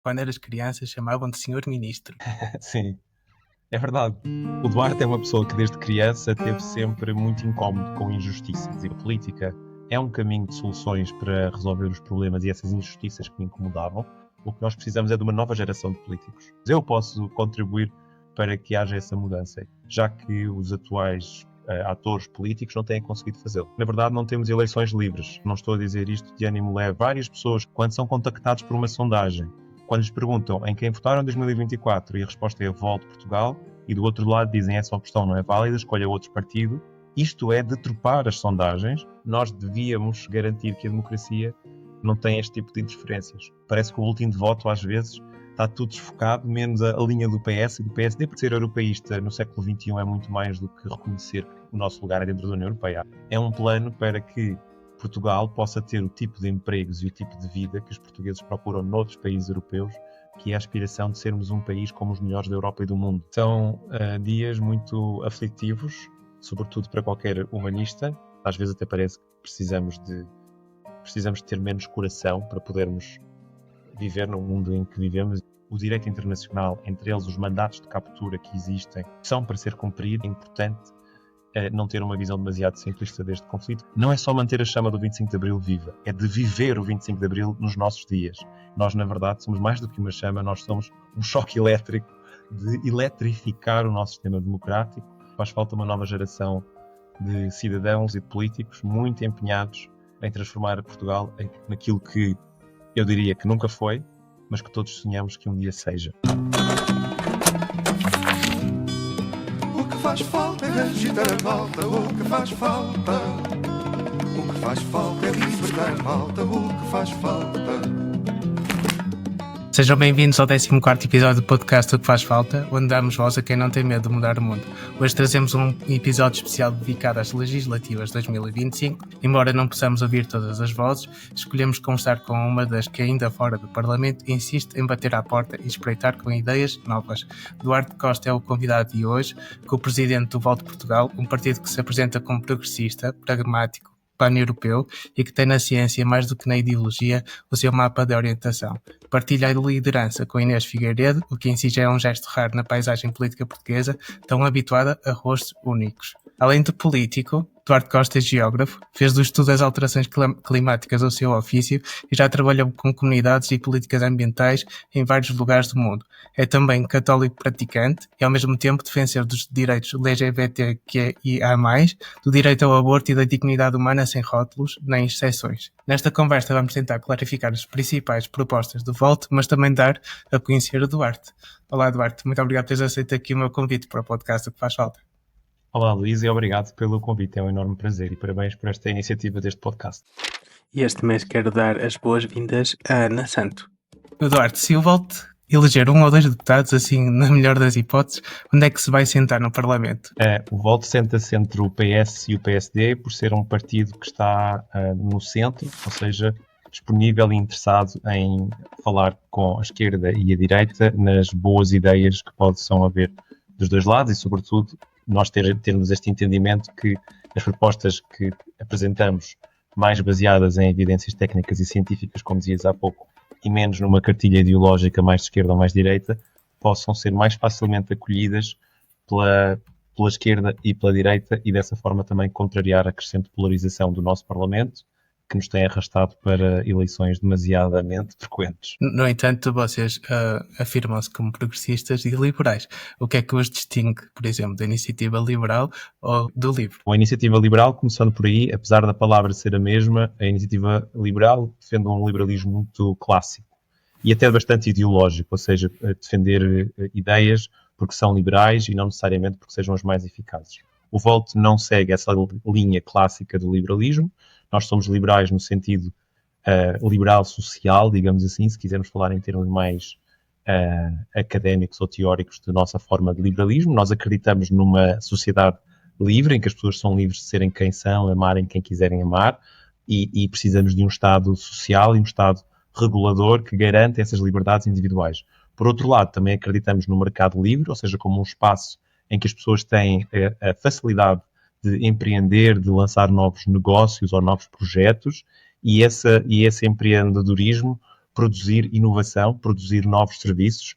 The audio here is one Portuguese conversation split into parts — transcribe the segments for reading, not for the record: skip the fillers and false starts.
quando eras criança, chamavam-te Senhor Ministro. Sim, é verdade. O Duarte é uma pessoa que desde criança teve sempre muito incómodo com injustiças, e a política é um caminho de soluções para resolver os problemas e essas injustiças que me incomodavam. O que nós precisamos é de uma nova geração de políticos. Eu posso contribuir para que haja essa mudança, já que os atuais atores políticos não têm conseguido fazê-lo. Na verdade, não temos eleições livres. Não estou a dizer isto de ânimo leve. Várias pessoas, quando são contactados por uma sondagem, quando lhes perguntam em quem votaram em 2024 e a resposta é voto Portugal, e do outro lado dizem essa opção não é válida, escolha outro partido, isto é deturpar as sondagens. Nós devíamos garantir que a democracia não tem este tipo de interferências. Parece que o último de voto, às vezes, está tudo desfocado, menos a linha do PS e do PSD, porque ser europeísta no século XXI é muito mais do que reconhecer que o nosso lugar é dentro da União Europeia. É um plano para que Portugal possa ter o tipo de empregos e o tipo de vida que os portugueses procuram noutros países europeus, que é a aspiração de sermos um país como os melhores da Europa e do mundo. São dias muito aflitivos, sobretudo para qualquer humanista. Às vezes até parece que precisamos de ter menos coração para podermos viver no mundo em que vivemos. O direito internacional, entre eles os mandatos de captura que existem, são para ser cumpridos. É importante não ter uma visão demasiado simplista deste conflito. Não é só manter a chama do 25 de Abril viva, é de viver o 25 de Abril nos nossos dias. Nós, na verdade, somos mais do que uma chama, nós somos um choque elétrico de eletrificar o nosso sistema democrático. Faz falta uma nova geração de cidadãos e de políticos muito empenhados em transformar Portugal naquilo que eu diria que nunca foi, mas que todos sonhamos que um dia seja. O que faz falta é agitar a malta, o que faz falta. O que faz falta é libertar a malta, o que faz falta. Sejam bem-vindos ao 14º episódio do podcast O que faz falta, onde damos voz a quem não tem medo de mudar o mundo. Hoje trazemos um episódio especial dedicado às legislativas 2025. Embora não possamos ouvir todas as vozes, escolhemos conversar com uma das que, ainda fora do Parlamento, insiste em bater à porta e espreitar com ideias novas. Duarte Costa é o convidado de hoje, co-presidente do Voto Portugal, um partido que se apresenta como progressista, pragmático, pan-europeu e que tem na ciência, mais do que na ideologia, o seu mapa de orientação. Partilha a liderança com Inês Figueiredo, o que em si já é um gesto raro na paisagem política portuguesa, tão habituada a rostos únicos. Além de político, Duarte Costa é geógrafo, fez do estudo das alterações climáticas o seu ofício e já trabalhou com comunidades e políticas ambientais em vários lugares do mundo. É também católico praticante e, ao mesmo tempo, defensor dos direitos LGBTQIA+, do direito ao aborto e da dignidade humana sem rótulos nem exceções. Nesta conversa vamos tentar clarificar as principais propostas do Voto, mas também dar a conhecer o Duarte. Olá, Duarte, muito obrigado por teres aceito aqui o meu convite para o podcast O que faz falta. Olá, Luís, e obrigado pelo convite. É um enorme prazer e parabéns por esta iniciativa deste podcast. E este mês quero dar as boas-vindas a Ana Santo. Duarte, se eu volto a eleger 1 ou 2 deputados, assim, na melhor das hipóteses, onde é que se vai sentar no Parlamento? O Voto senta-se entre o PS e o PSD por ser um partido que está no centro, ou seja, disponível e interessado em falar com a esquerda e a direita nas boas ideias que possam haver dos dois lados e, sobretudo, nós termos este entendimento que as propostas que apresentamos, mais baseadas em evidências técnicas e científicas, como dizias há pouco, e menos numa cartilha ideológica mais de esquerda ou mais de direita, possam ser mais facilmente acolhidas pela esquerda e pela direita e dessa forma também contrariar a crescente polarização do nosso Parlamento, que nos tem arrastado para eleições demasiadamente frequentes. No entanto, vocês afirmam-se como progressistas e liberais. O que é que os distingue, por exemplo, da iniciativa liberal ou do LIVRE? A iniciativa liberal, começando por aí, apesar da palavra ser a mesma, a iniciativa liberal defende um liberalismo muito clássico e até bastante ideológico, ou seja, defender ideias porque são liberais e não necessariamente porque sejam as mais eficazes. O Voto não segue essa linha clássica do liberalismo. Nós somos liberais no sentido liberal social, digamos assim, se quisermos falar em termos mais académicos ou teóricos da nossa forma de liberalismo. Nós acreditamos numa sociedade livre, em que as pessoas são livres de serem quem são, amarem quem quiserem amar, e precisamos de um Estado social e um Estado regulador que garante essas liberdades individuais. Por outro lado, também acreditamos no mercado livre, ou seja, como um espaço em que as pessoas têm a facilidade de empreender, de lançar novos negócios ou novos projetos, e esse empreendedorismo produzir inovação, produzir novos serviços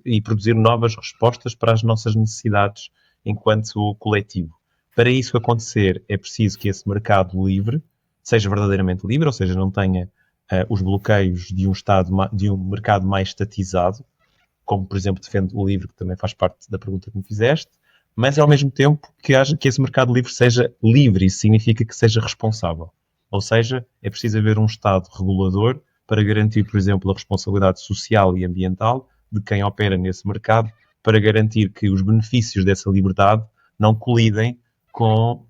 e produzir novas respostas para as nossas necessidades enquanto coletivo. Para isso acontecer, é preciso que esse mercado livre seja verdadeiramente livre, ou seja, não tenha os bloqueios de um Estado, de um mercado mais estatizado, como, por exemplo, defende o LIVRE, que também faz parte da pergunta que me fizeste, mas ao mesmo tempo que esse mercado livre seja livre, isso significa que seja responsável. Ou seja, é preciso haver um Estado regulador para garantir, por exemplo, a responsabilidade social e ambiental de quem opera nesse mercado, para garantir que os benefícios dessa liberdade não colidem com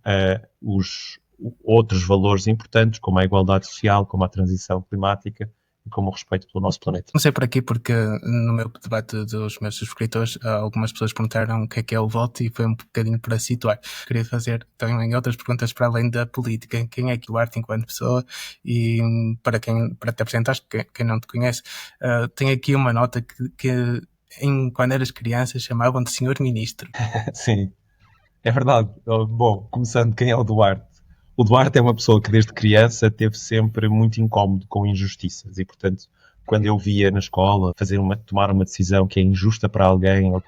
os outros valores importantes, como a igualdade social, como a transição climática e como o respeito pelo nosso planeta. Comecei por aqui porque no meu debate dos meus subscritores algumas pessoas perguntaram o que é o voto e foi um bocadinho para situar. Queria fazer também outras perguntas para além da política. Quem é que o Duarte enquanto pessoa? E para te apresentares, quem não te conhece, tem aqui uma nota que quando eras criança chamavam de Senhor Ministro. Sim, é verdade. Bom, começando, quem é o Duarte? O Duarte é uma pessoa que desde criança teve sempre muito incómodo com injustiças e, portanto, quando eu via na escola tomar uma decisão que é injusta para alguém ou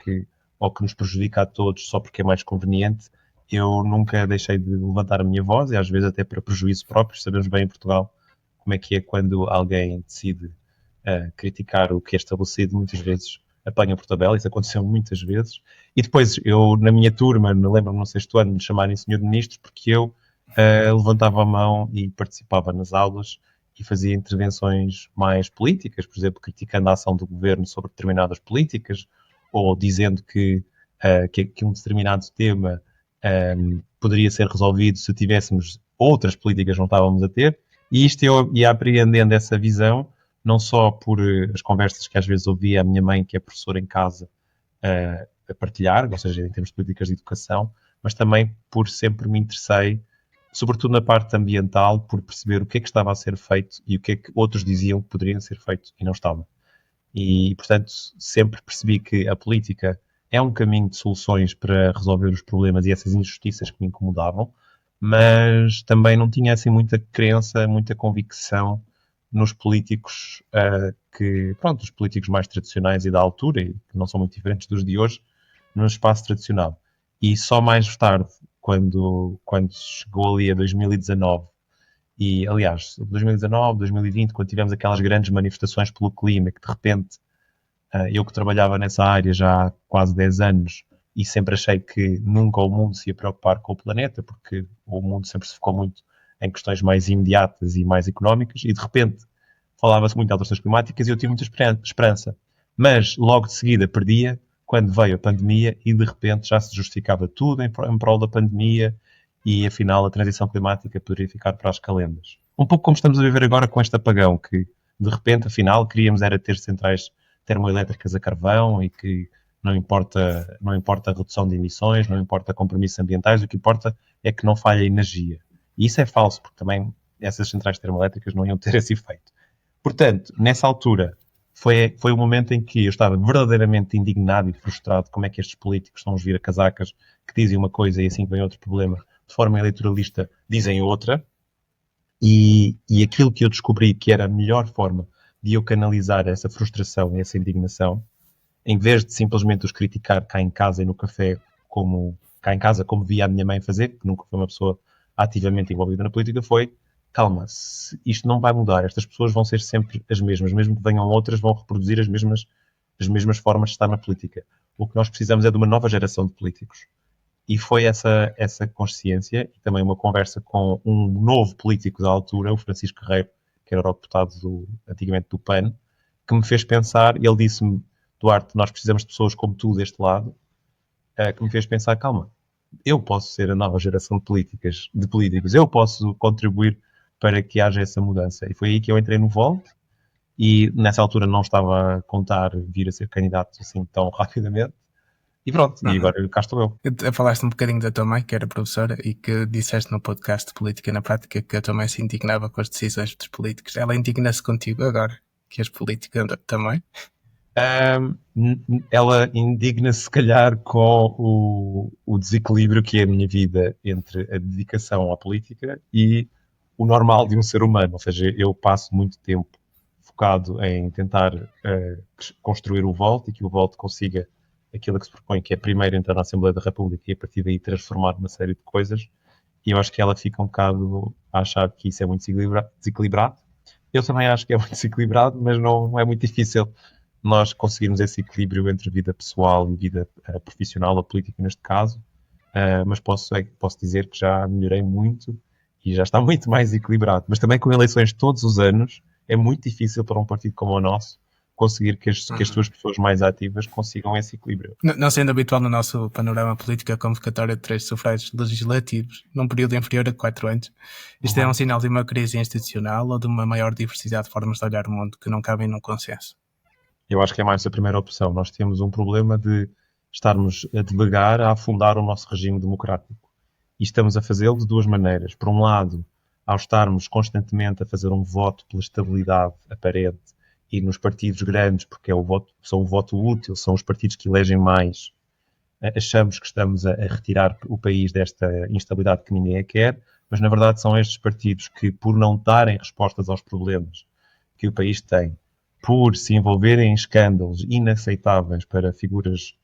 que nos prejudica a todos só porque é mais conveniente, eu nunca deixei de levantar a minha voz e às vezes até para prejuízo próprio. Sabemos bem em Portugal como é que é quando alguém decide criticar o que é estabelecido, muitas vezes apanha por tabela, isso aconteceu muitas vezes. E depois eu, na minha turma, lembro-me no 6º ano de me chamarem Senhor Ministro porque eu levantava a mão e participava nas aulas e fazia intervenções mais políticas, por exemplo, criticando a ação do governo sobre determinadas políticas ou dizendo que um determinado tema poderia ser resolvido se tivéssemos outras políticas que não estávamos a ter. E isto eu ia apreendendo essa visão, não só por as conversas que às vezes ouvia a minha mãe, que é professora em casa, a partilhar, ou seja, em termos de políticas de educação, mas também por sempre me interessei, sobretudo na parte ambiental, por perceber o que é que estava a ser feito e o que é que outros diziam que poderia ser feito e não estava. E, portanto, sempre percebi que a política é um caminho de soluções para resolver os problemas e essas injustiças que me incomodavam, mas também não tinha assim muita crença, muita convicção nos políticos os políticos mais tradicionais e da altura, e que não são muito diferentes dos de hoje, no espaço tradicional. E só mais tarde, quando chegou ali a 2019, e aliás, 2019, 2020, quando tivemos aquelas grandes manifestações pelo clima, que de repente, eu que trabalhava nessa área já há quase 10 anos, e sempre achei que nunca o mundo se ia preocupar com o planeta, porque o mundo sempre se focou muito em questões mais imediatas e mais económicas, e de repente falava-se muito de alterações climáticas e eu tive muita esperança. Mas logo de seguida perdia, quando veio a pandemia e de repente já se justificava tudo em prol da pandemia e afinal a transição climática poderia ficar para as calendas. Um pouco como estamos a viver agora com este apagão, que de repente afinal queríamos era ter centrais termoelétricas a carvão e que não importa a redução de emissões, não importa compromissos ambientais, o que importa é que não falha energia. E isso é falso, porque também essas centrais termoelétricas não iam ter esse efeito. Portanto, nessa altura, foi o momento em que eu estava verdadeiramente indignado e frustrado como é que estes políticos são os vira-casacas que dizem uma coisa e assim que vem outro problema, de forma eleitoralista, dizem outra. E aquilo que eu descobri que era a melhor forma de eu canalizar essa frustração e essa indignação, em vez de simplesmente os criticar cá em casa e no café, como via a minha mãe fazer, que nunca foi uma pessoa ativamente envolvida na política, foi: calma, isto não vai mudar, estas pessoas vão ser sempre as mesmas, mesmo que venham outras, vão reproduzir as mesmas formas de estar na política. O que nós precisamos é de uma nova geração de políticos. E foi essa consciência e também uma conversa com um novo político da altura, o Francisco Guerreiro, que era o deputado antigamente do PAN, que me fez pensar, e ele disse-me: Duarte, nós precisamos de pessoas como tu deste lado, que me fez pensar: calma, eu posso ser a nova geração de políticos, eu posso contribuir para que haja essa mudança. E foi aí que eu entrei no Volt, e nessa altura não estava a contar vir a ser candidato assim tão rapidamente. E pronto, e agora cá estou eu. Falaste um bocadinho da tua mãe, que era professora, e que disseste no podcast de Política na Prática que a tua mãe se indignava com as decisões dos políticos. Ela indigna-se contigo agora, que és política também? Ela indigna-se, se calhar, com o desequilíbrio que é a minha vida entre a dedicação à política e o normal de um ser humano. Ou seja, eu passo muito tempo focado em tentar construir o Volt e que o Volt consiga aquilo que se propõe, que é primeiro entrar na Assembleia da República e a partir daí transformar uma série de coisas. E eu acho que ela fica um bocado a achar que isso é muito desequilibrado. Eu também acho que é muito desequilibrado, mas não é muito difícil nós conseguirmos esse equilíbrio entre vida pessoal e vida profissional ou política neste caso. Mas posso dizer que já melhorei muito e já está muito mais equilibrado. Mas também com eleições todos os anos, é muito difícil para um partido como o nosso conseguir que as suas pessoas mais ativas consigam esse equilíbrio. Não sendo habitual no nosso panorama político a convocatória de 3 sufrágios legislativos num período inferior a 4 anos, isto é um sinal de uma crise institucional ou de uma maior diversidade de formas de olhar o mundo que não cabem num consenso? Eu acho que é mais a primeira opção. Nós temos um problema de estarmos a devagar a afundar o nosso regime democrático. E estamos a fazê-lo de duas maneiras. Por um lado, ao estarmos constantemente a fazer um voto pela estabilidade aparente e nos partidos grandes, porque são o voto útil, são os partidos que elegem mais, achamos que estamos a retirar o país desta instabilidade que ninguém quer, mas na verdade são estes partidos que, por não darem respostas aos problemas que o país tem, por se envolverem em escândalos inaceitáveis para figuras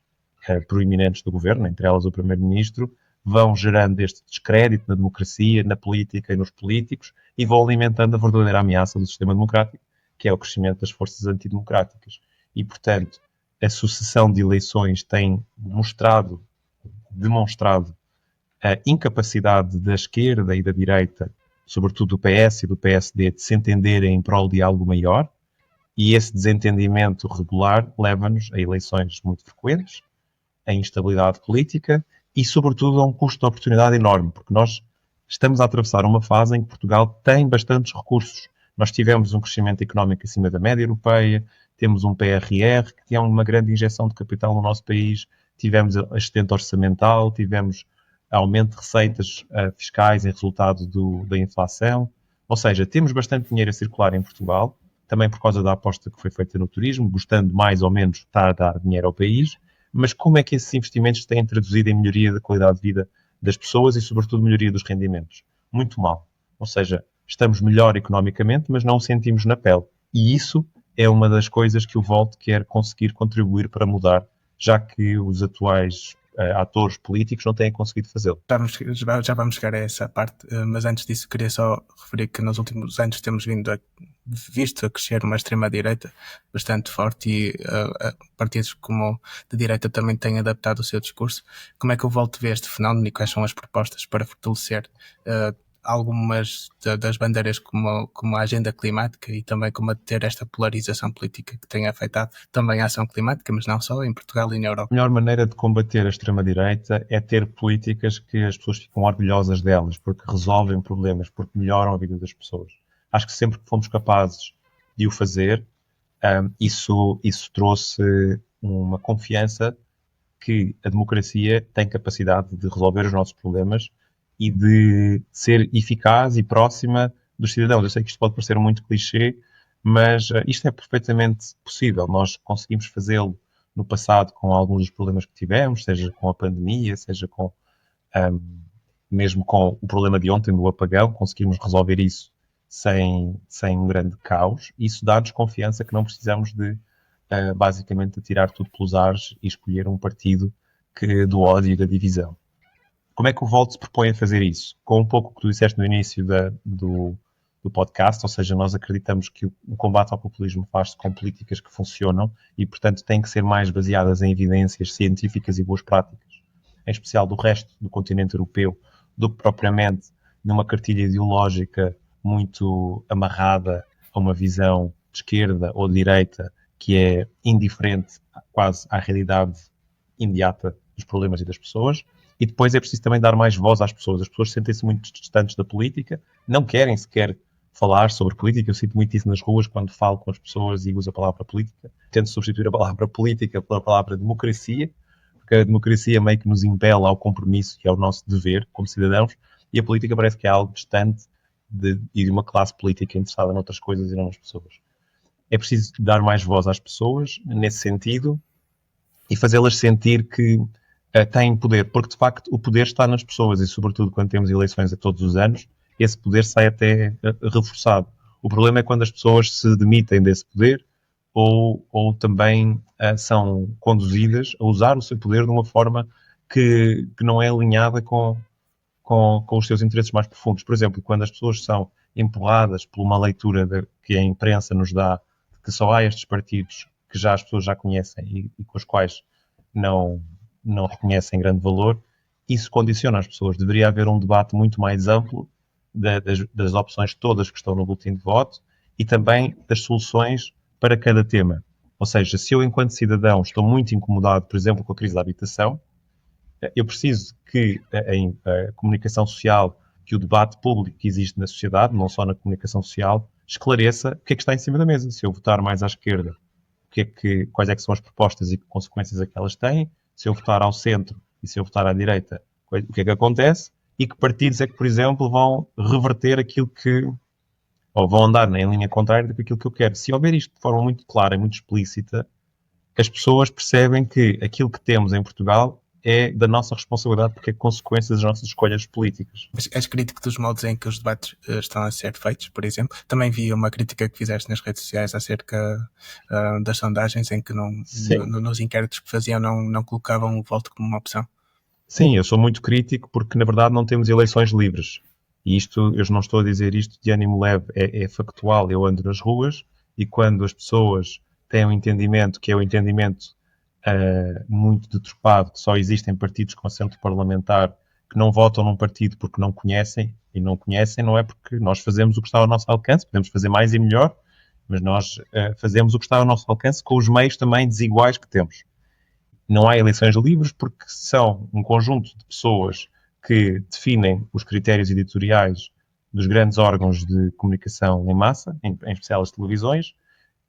proeminentes do governo, entre elas o Primeiro-Ministro, vão gerando este descrédito na democracia, na política e nos políticos e vão alimentando a verdadeira ameaça do sistema democrático, que é o crescimento das forças antidemocráticas. E, portanto, a sucessão de eleições tem demonstrado a incapacidade da esquerda e da direita, sobretudo do PS e do PSD, de se entenderem em prol de algo maior, e esse desentendimento regular leva-nos a eleições muito frequentes, a instabilidade política e, sobretudo, a um custo de oportunidade enorme, porque nós estamos a atravessar uma fase em que Portugal tem bastantes recursos. Nós tivemos um crescimento económico acima da média europeia, temos um PRR que tinha uma grande injeção de capital no nosso país, tivemos excedente orçamental, tivemos aumento de receitas fiscais em resultado da inflação. Ou seja, temos bastante dinheiro a circular em Portugal, também por causa da aposta que foi feita no turismo, gostando mais ou menos de estar a dar dinheiro ao país. Mas como é que esses investimentos têm traduzido em melhoria da qualidade de vida das pessoas e, sobretudo, melhoria dos rendimentos? Muito mal. Ou seja, estamos melhor economicamente, mas não o sentimos na pele. E isso é uma das coisas que o Volt quer conseguir contribuir para mudar, já que os atuais atores políticos não têm conseguido fazê-lo. Já vamos chegar a essa parte, mas antes disso queria só referir que nos últimos anos temos visto a crescer uma extrema-direita bastante forte e partidos como de direita também têm adaptado o seu discurso. Como é que o Volt vê este fenómeno e quais são as propostas para fortalecer algumas das bandeiras como a agenda climática e também como a ter esta polarização política que tem afetado também a ação climática, mas não só em Portugal e na Europa? A melhor maneira de combater a extrema-direita é ter políticas que as pessoas ficam orgulhosas delas, porque resolvem problemas, porque melhoram a vida das pessoas. Acho que sempre que fomos capazes de o fazer, isso trouxe uma confiança que a democracia tem capacidade de resolver os nossos problemas e de ser eficaz e próxima dos cidadãos. Eu sei que isto pode parecer muito clichê, mas isto é perfeitamente possível. Nós conseguimos fazê-lo no passado com alguns dos problemas que tivemos, seja com a pandemia, seja com mesmo com o problema de ontem do apagão, conseguimos resolver isso sem um grande caos. Isso dá-nos confiança que não precisamos de basicamente tirar tudo pelos ares e escolher um partido do ódio e da divisão. Como é que o Volt se propõe a fazer isso? Com um pouco o que tu disseste no início do podcast, ou seja, nós acreditamos que o combate ao populismo faz-se com políticas que funcionam e, portanto, têm que ser mais baseadas em evidências científicas e boas práticas, em especial do resto do continente europeu, do que propriamente numa cartilha ideológica muito amarrada a uma visão de esquerda ou de direita que é indiferente quase à realidade imediata dos problemas e das pessoas. E depois é preciso também dar mais voz às pessoas. As pessoas sentem-se muito distantes da política, não querem sequer falar sobre política. Eu sinto muito isso nas ruas quando falo com as pessoas e uso a palavra política. Tento substituir a palavra política pela palavra democracia, porque a democracia meio que nos impele ao compromisso e ao nosso dever como cidadãos, e a política parece que é algo distante e de uma classe política interessada noutras coisas e não nas pessoas. É preciso dar mais voz às pessoas nesse sentido e fazê-las sentir que têm poder, porque de facto o poder está nas pessoas e sobretudo quando temos eleições a todos os anos, esse poder sai até reforçado. O problema é quando as pessoas se demitem desse poder ou também são conduzidas a usar o seu poder de uma forma que não é alinhada com os seus interesses mais profundos. Por exemplo, quando as pessoas são empurradas por uma leitura que a imprensa nos dá, que só há estes partidos que já as pessoas já conhecem e com os quais não reconhecem grande valor, isso condiciona as pessoas. Deveria haver um debate muito mais amplo das opções todas que estão no boletim de voto e também das soluções para cada tema. Ou seja, se eu, enquanto cidadão, estou muito incomodado, por exemplo, com a crise da habitação, eu preciso que a comunicação social, que o debate público que existe na sociedade, não só na comunicação social, esclareça o que é que está em cima da mesa. Se eu votar mais à esquerda, quais é que são as propostas e que consequências é que elas têm? Se eu votar ao centro e se eu votar à direita, o que é que acontece? E que partidos é que, por exemplo, vão reverter aquilo que... ou vão andar em linha contrária daquilo que eu quero. Se houver isto de forma muito clara e muito explícita, as pessoas percebem que aquilo que temos em Portugal é da nossa responsabilidade porque é consequência das nossas escolhas políticas. Mas és crítico dos modos em que os debates estão a ser feitos, por exemplo? Também vi uma crítica que fizeste nas redes sociais acerca das sondagens em que nos inquéritos que faziam não colocavam o voto como uma opção. Sim, eu sou muito crítico porque, na verdade, não temos eleições livres. E isto, eu não estou a dizer isto de ânimo leve, é factual. Eu ando nas ruas e quando as pessoas têm um entendimento que é o entendimento muito deturpado, que só existem partidos com assento parlamentar que não votam num partido porque não conhecem, e não conhecem não é porque nós fazemos o que está ao nosso alcance, podemos fazer mais e melhor, mas nós fazemos o que está ao nosso alcance com os meios também desiguais que temos. Não há eleições livres porque são um conjunto de pessoas que definem os critérios editoriais dos grandes órgãos de comunicação em massa, em especial as televisões,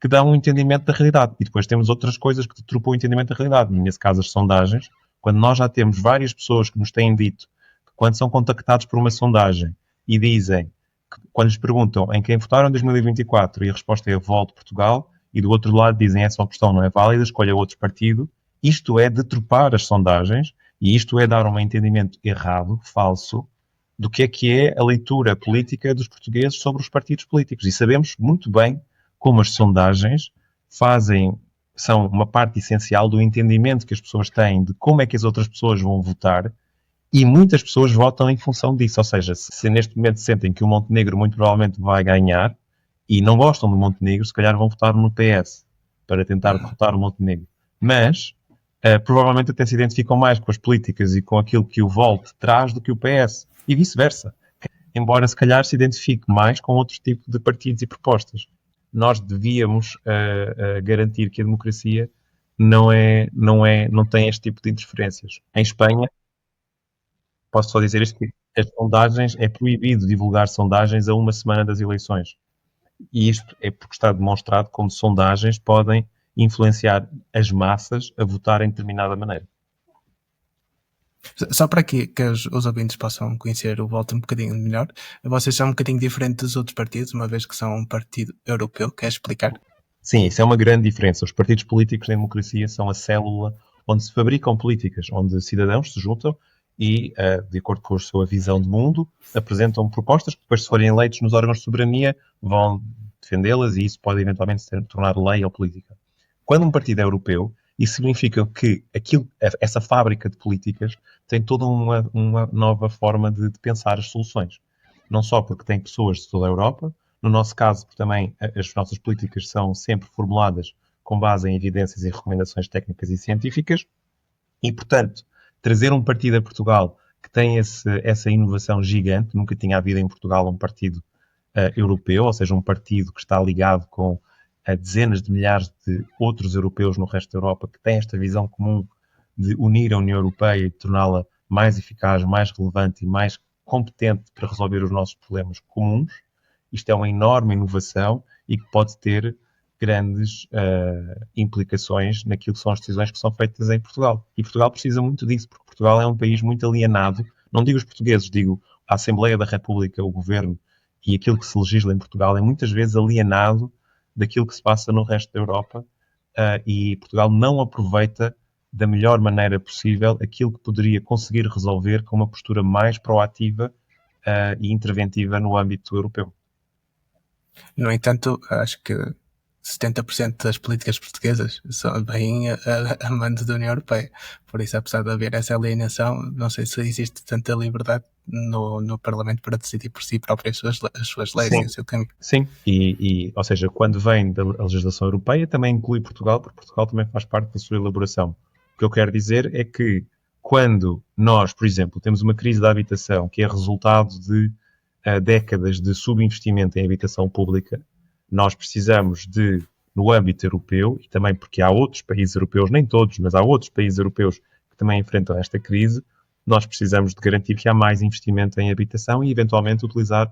que dão um entendimento da realidade. E depois temos outras coisas que deturpam o entendimento da realidade. Nesse caso, as sondagens. Quando nós já temos várias pessoas que nos têm dito que quando são contactados por uma sondagem e dizem que quando lhes perguntam em quem votaram em 2024 e a resposta é voto Portugal, e do outro lado dizem essa opção não é válida, escolha outro partido, isto é deturpar as sondagens e isto é dar um entendimento errado, falso, do que é a leitura política dos portugueses sobre os partidos políticos. E sabemos muito bem como as sondagens são uma parte essencial do entendimento que as pessoas têm de como é que as outras pessoas vão votar e muitas pessoas votam em função disso. Ou seja, se neste momento sentem que o Montenegro muito provavelmente vai ganhar e não gostam do Montenegro, se calhar vão votar no PS para tentar derrotar o Montenegro. Mas provavelmente até se identificam mais com as políticas e com aquilo que o Volt traz do que o PS e vice-versa. Embora se calhar se identifique mais com outros tipos de partidos e propostas. Nós devíamos garantir que a democracia não tem este tipo de interferências. Em Espanha, posso só dizer isto, que as sondagens, é proibido divulgar sondagens a uma semana das eleições. E isto é porque está demonstrado como sondagens podem influenciar as massas a votarem de determinada maneira. Só para que os ouvintes possam conhecer o Volt um bocadinho melhor, vocês são um bocadinho diferentes dos outros partidos, uma vez que são um partido europeu. Queres explicar? Sim, isso é uma grande diferença. Os partidos políticos na democracia são a célula onde se fabricam políticas, onde cidadãos se juntam e, de acordo com a sua visão de mundo, apresentam propostas que depois, se forem eleitos nos órgãos de soberania, vão defendê-las e isso pode eventualmente se tornar lei ou política. Quando um partido é europeu, isso significa que essa fábrica de políticas tem toda uma nova forma de pensar as soluções. Não só porque tem pessoas de toda a Europa, no nosso caso, porque também as nossas políticas são sempre formuladas com base em evidências e recomendações técnicas e científicas, e, portanto, trazer um partido a Portugal que tem essa inovação gigante, nunca tinha havido em Portugal um partido europeu, ou seja, um partido que está ligado com a dezenas de milhares de outros europeus no resto da Europa que têm esta visão comum de unir a União Europeia e torná-la mais eficaz, mais relevante e mais competente para resolver os nossos problemas comuns. Isto é uma enorme inovação e que pode ter grandes implicações naquilo que são as decisões que são feitas em Portugal. E Portugal precisa muito disso, porque Portugal é um país muito alienado. Não digo os portugueses, digo a Assembleia da República, o Governo e aquilo que se legisla em Portugal é muitas vezes alienado daquilo que se passa no resto da Europa e Portugal não aproveita da melhor maneira possível aquilo que poderia conseguir resolver com uma postura mais proativa e interventiva no âmbito europeu. No entanto, acho que 70% das políticas portuguesas vêm a mando da União Europeia. Por isso, apesar de haver essa alienação, não sei se existe tanta liberdade no Parlamento para decidir por si próprio as suas leis e o seu caminho. Sim, ou seja, quando vem da legislação europeia, também inclui Portugal, porque Portugal também faz parte da sua elaboração. O que eu quero dizer é que quando nós, por exemplo, temos uma crise da habitação que é resultado de décadas de subinvestimento em habitação pública, nós precisamos de, no âmbito europeu, e também porque há outros países europeus, nem todos, mas há outros países europeus que também enfrentam esta crise, nós precisamos de garantir que há mais investimento em habitação e, eventualmente, utilizar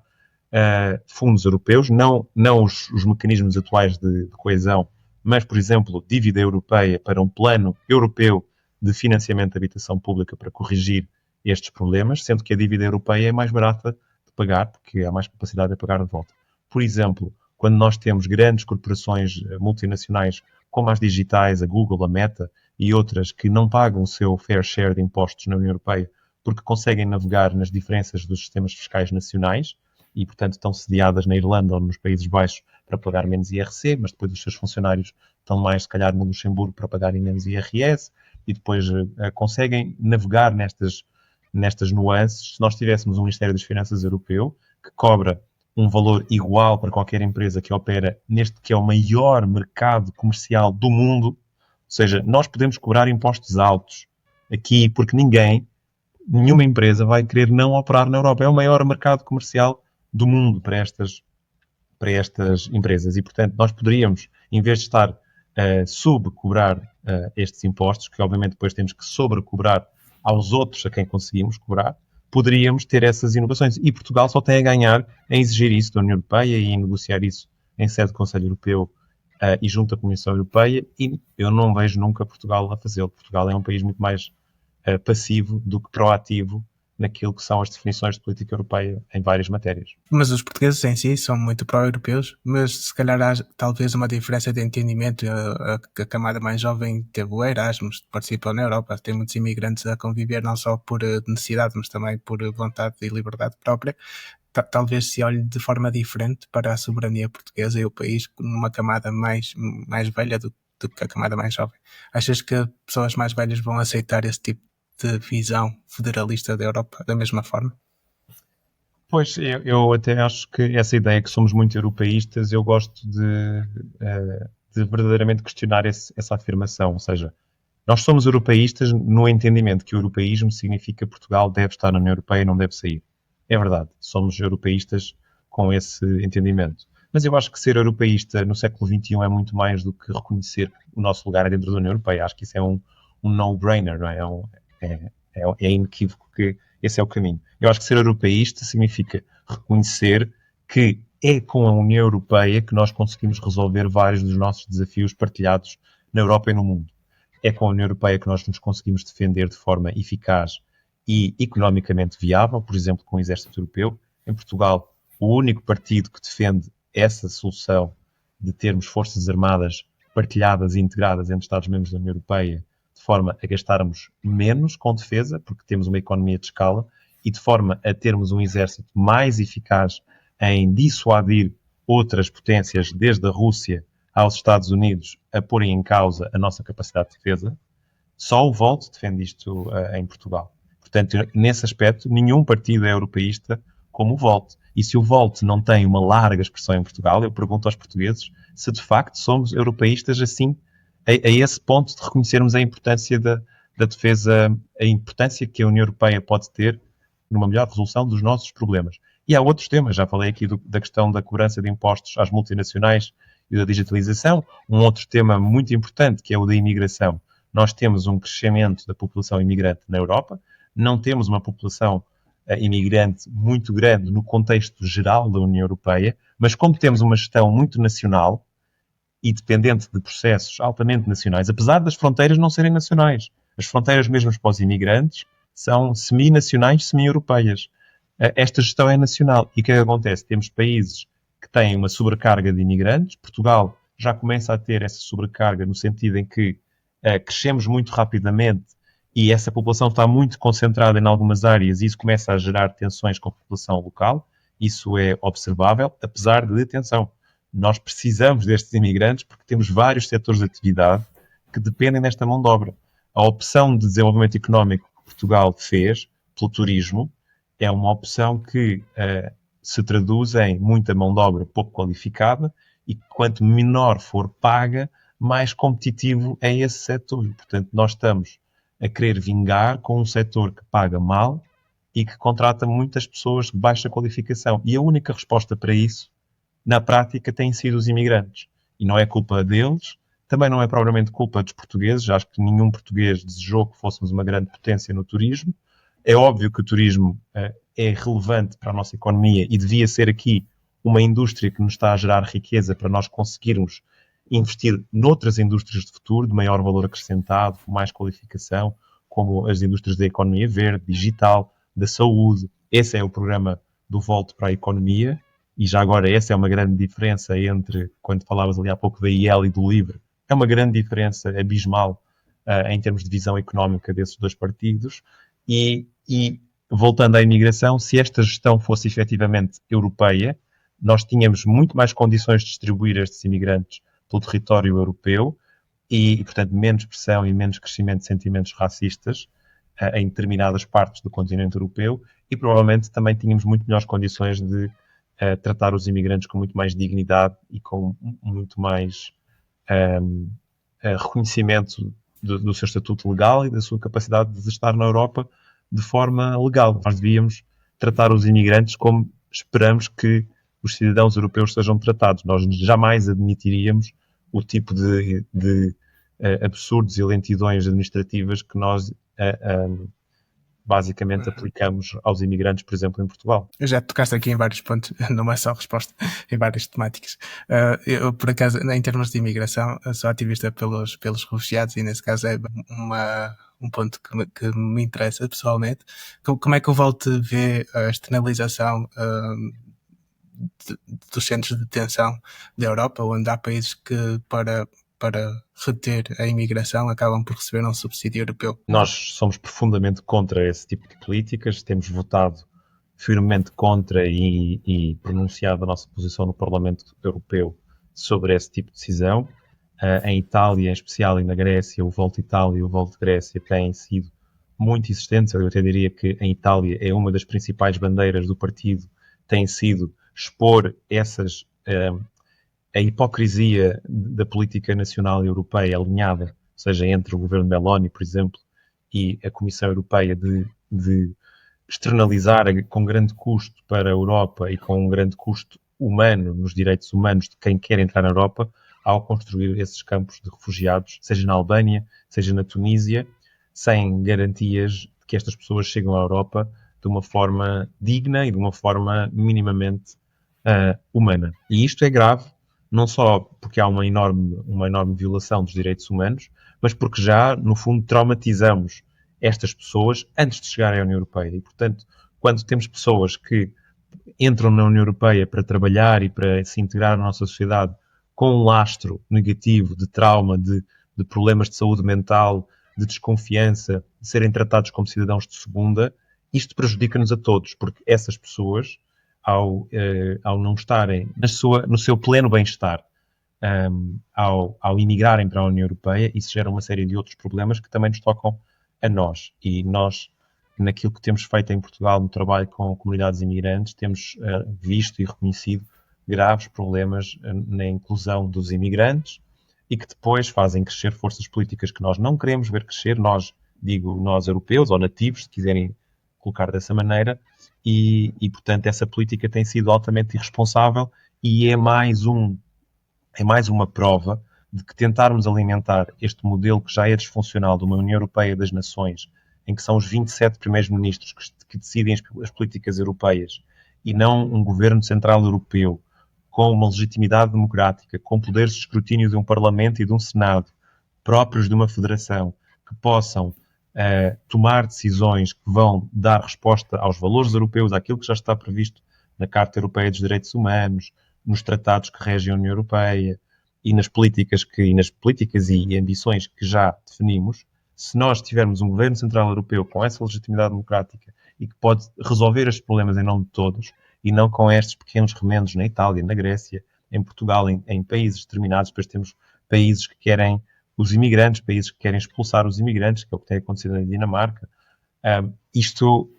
fundos europeus, não os mecanismos atuais de coesão, mas, por exemplo, dívida europeia para um plano europeu de financiamento de habitação pública para corrigir estes problemas, sendo que a dívida europeia é mais barata de pagar, porque há mais capacidade de pagar de volta. Por exemplo, quando nós temos grandes corporações multinacionais, como as digitais, a Google, a Meta e outras, que não pagam o seu fair share de impostos na União Europeia, porque conseguem navegar nas diferenças dos sistemas fiscais nacionais, e, portanto, estão sediadas na Irlanda ou nos Países Baixos para pagar menos IRC, mas depois os seus funcionários estão mais, se calhar, no Luxemburgo para pagarem menos IRS, e depois conseguem navegar nestas nuances. Se nós tivéssemos um Ministério das Finanças europeu, que cobra um valor igual para qualquer empresa que opera neste que é o maior mercado comercial do mundo, ou seja, nós podemos cobrar impostos altos aqui, porque nenhuma empresa vai querer não operar na Europa. É o maior mercado comercial do mundo para estas empresas. E, portanto, nós poderíamos, em vez de estar a subcobrar estes impostos, que obviamente depois temos que sobrecobrar aos outros a quem conseguimos cobrar, poderíamos ter essas inovações. E Portugal só tem a ganhar em exigir isso da União Europeia e em negociar isso em sede do Conselho Europeu e junto à Comissão Europeia. E eu não vejo nunca Portugal a fazê-lo. Portugal é um país muito mais passivo do que proativo naquilo que são as definições de política europeia em várias matérias. Mas os portugueses em si são muito pró-europeus, mas se calhar há talvez uma diferença de entendimento. A camada mais jovem teve o Erasmus, participou na Europa, tem muitos imigrantes a conviver não só por necessidade, mas também por vontade e liberdade própria. Talvez se olhe de forma diferente para a soberania portuguesa e o país numa camada mais velha do que a camada mais jovem. Achas que pessoas mais velhas vão aceitar esse tipo de visão federalista da Europa da mesma forma? Pois, eu até acho que essa ideia que somos muito europeístas, eu gosto de verdadeiramente questionar essa afirmação. Ou seja, nós somos europeístas no entendimento que o europeísmo significa que Portugal deve estar na União Europeia e não deve sair. É verdade, somos europeístas com esse entendimento. Mas eu acho que ser europeísta no século XXI é muito mais do que reconhecer o nosso lugar dentro da União Europeia. Acho que isso é um no-brainer, não é? É inequívoco que esse é o caminho. Eu acho que ser europeísta significa reconhecer que é com a União Europeia que nós conseguimos resolver vários dos nossos desafios partilhados na Europa e no mundo. É com a União Europeia que nós nos conseguimos defender de forma eficaz e economicamente viável, por exemplo, com o Exército Europeu. Em Portugal, o único partido que defende essa solução de termos forças armadas partilhadas e integradas entre Estados-membros da União Europeia, de forma a gastarmos menos com defesa, porque temos uma economia de escala, e de forma a termos um exército mais eficaz em dissuadir outras potências, desde a Rússia aos Estados Unidos, a porem em causa a nossa capacidade de defesa. Só o Volt defende isto em Portugal. Portanto, nesse aspecto, nenhum partido é europeísta como o Volt. E se o Volt não tem uma larga expressão em Portugal, eu pergunto aos portugueses se de facto somos europeístas assim, a esse ponto de reconhecermos a importância da defesa, a importância que a União Europeia pode ter numa melhor resolução dos nossos problemas. E há outros temas, já falei aqui da questão da cobrança de impostos às multinacionais e da digitalização. Um outro tema muito importante, que é o da imigração. Nós temos um crescimento da população imigrante na Europa, não temos uma população imigrante muito grande no contexto geral da União Europeia, mas como temos uma gestão muito nacional e dependente de processos altamente nacionais, apesar das fronteiras não serem nacionais, as fronteiras mesmo para os imigrantes são semi-nacionais, semi-europeias. Esta gestão é nacional. E o que é que acontece? Temos países que têm uma sobrecarga de imigrantes. Portugal já começa a ter essa sobrecarga no sentido em que crescemos muito rapidamente e essa população está muito concentrada em algumas áreas e isso começa a gerar tensões com a população local. Isso é observável, apesar de, atenção, nós precisamos destes imigrantes porque temos vários setores de atividade que dependem desta mão de obra. A opção de desenvolvimento económico que Portugal fez pelo turismo é uma opção que se traduz em muita mão de obra pouco qualificada e quanto menor for paga, mais competitivo é esse setor. Portanto, nós estamos a querer vingar com um setor que paga mal e que contrata muitas pessoas de baixa qualificação. E a única resposta para isso, na prática, têm sido os imigrantes. E não é culpa deles, também não é propriamente culpa dos portugueses. Acho que nenhum português desejou que fôssemos uma grande potência no turismo. É óbvio que o turismo é relevante para a nossa economia e devia ser aqui uma indústria que nos está a gerar riqueza para nós conseguirmos investir noutras indústrias de futuro, de maior valor acrescentado, com mais qualificação, como as indústrias da economia verde, digital, da saúde. Esse é o programa do Volto para a Economia, e já agora essa é uma grande diferença entre, quando falavas ali há pouco da IEL e do LIVRE, é uma grande diferença abismal em termos de visão económica desses dois partidos. E voltando à imigração, se esta gestão fosse efetivamente europeia, nós tínhamos muito mais condições de distribuir estes imigrantes pelo território europeu e, portanto, menos pressão e menos crescimento de sentimentos racistas em determinadas partes do continente europeu, e provavelmente também tínhamos muito melhores condições de tratar os imigrantes com muito mais dignidade e com muito mais reconhecimento do seu estatuto legal e da sua capacidade de estar na Europa de forma legal. Nós devíamos tratar os imigrantes como esperamos que os cidadãos europeus sejam tratados. Nós jamais admitiríamos o tipo de absurdos e lentidões administrativas que nós basicamente aplicamos aos imigrantes, por exemplo, em Portugal. Eu já tocaste aqui em vários pontos, não é só resposta, em várias temáticas. Eu, por acaso, em termos de imigração, sou ativista pelos refugiados e, nesse caso, é um ponto que me interessa pessoalmente. Como é que o Volto vê a externalização dos centros de detenção da Europa, onde há países que, para reter a imigração, acabam por receber um subsídio europeu? Nós somos profundamente contra esse tipo de políticas, temos votado firmemente contra e pronunciado a nossa posição no Parlamento Europeu sobre esse tipo de decisão. Em Itália, em especial, e na Grécia, o Volto Itália e o Volto Grécia têm sido muito insistentes. Eu até diria que em Itália é uma das principais bandeiras do partido, tem sido expor a hipocrisia da política nacional e europeia alinhada, seja entre o governo Meloni, por exemplo, e a Comissão Europeia de externalizar com grande custo para a Europa e com um grande custo humano, nos direitos humanos de quem quer entrar na Europa, ao construir esses campos de refugiados, seja na Albânia, seja na Tunísia, sem garantias de que estas pessoas chegam à Europa de uma forma digna e de uma forma minimamente humana. E isto é grave, não só porque há uma enorme violação dos direitos humanos, mas porque já, no fundo, traumatizamos estas pessoas antes de chegarem à União Europeia. E, portanto, quando temos pessoas que entram na União Europeia para trabalhar e para se integrar na nossa sociedade com um lastro negativo de trauma, de problemas de saúde mental, de desconfiança, de serem tratados como cidadãos de segunda, isto prejudica-nos a todos, porque essas pessoas, ao não estarem no seu pleno bem-estar, ao imigrarem para a União Europeia, isso gera uma série de outros problemas que também nos tocam a nós. E nós, naquilo que temos feito em Portugal, no trabalho com comunidades imigrantes, temos visto e reconhecido graves problemas na inclusão dos imigrantes e que depois fazem crescer forças políticas que nós não queremos ver crescer, nós europeus ou nativos, se quiserem colocar dessa maneira, e portanto essa política tem sido altamente irresponsável e é mais uma prova de que tentarmos alimentar este modelo que já é disfuncional de uma União Europeia das Nações, em que são os 27 primeiros-ministros que decidem as políticas europeias e não um governo central europeu com uma legitimidade democrática, com poderes de escrutínio de um Parlamento e de um Senado próprios de uma federação, que possam tomar decisões que vão dar resposta aos valores europeus, àquilo que já está previsto na Carta Europeia dos Direitos Humanos, nos tratados que regem a União Europeia e nas políticas e ambições que já definimos. Se nós tivermos um governo central europeu com essa legitimidade democrática e que pode resolver estes problemas em nome de todos, e não com estes pequenos remendos na Itália, na Grécia, em Portugal, em países determinados, depois temos países que querem os imigrantes, países que querem expulsar os imigrantes, que é o que tem acontecido na Dinamarca. Isto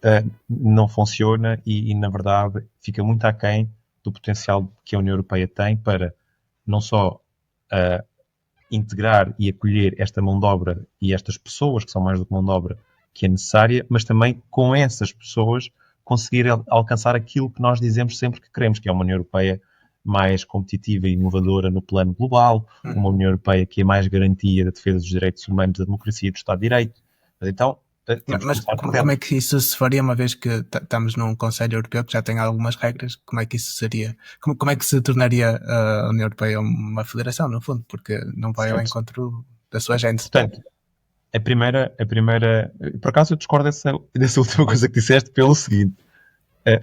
não funciona e, na verdade, fica muito aquém do potencial que a União Europeia tem para não só integrar e acolher esta mão de obra e estas pessoas, que são mais do que mão de obra, que é necessária, mas também com essas pessoas conseguir alcançar aquilo que nós dizemos sempre que queremos, que é uma União Europeia mais competitiva e inovadora no plano global, uma União Europeia que é mais garantia da defesa dos direitos humanos, da democracia e do Estado de Direito. Mas então, mas como é que isso se faria, uma vez que estamos num Conselho Europeu que já tem algumas regras? Como é que isso seria? Como é que se tornaria a União Europeia uma federação, no fundo? Porque não vai ao encontro da sua gente. Portanto, a primeira, por acaso eu discordo dessa última coisa que disseste pelo seguinte: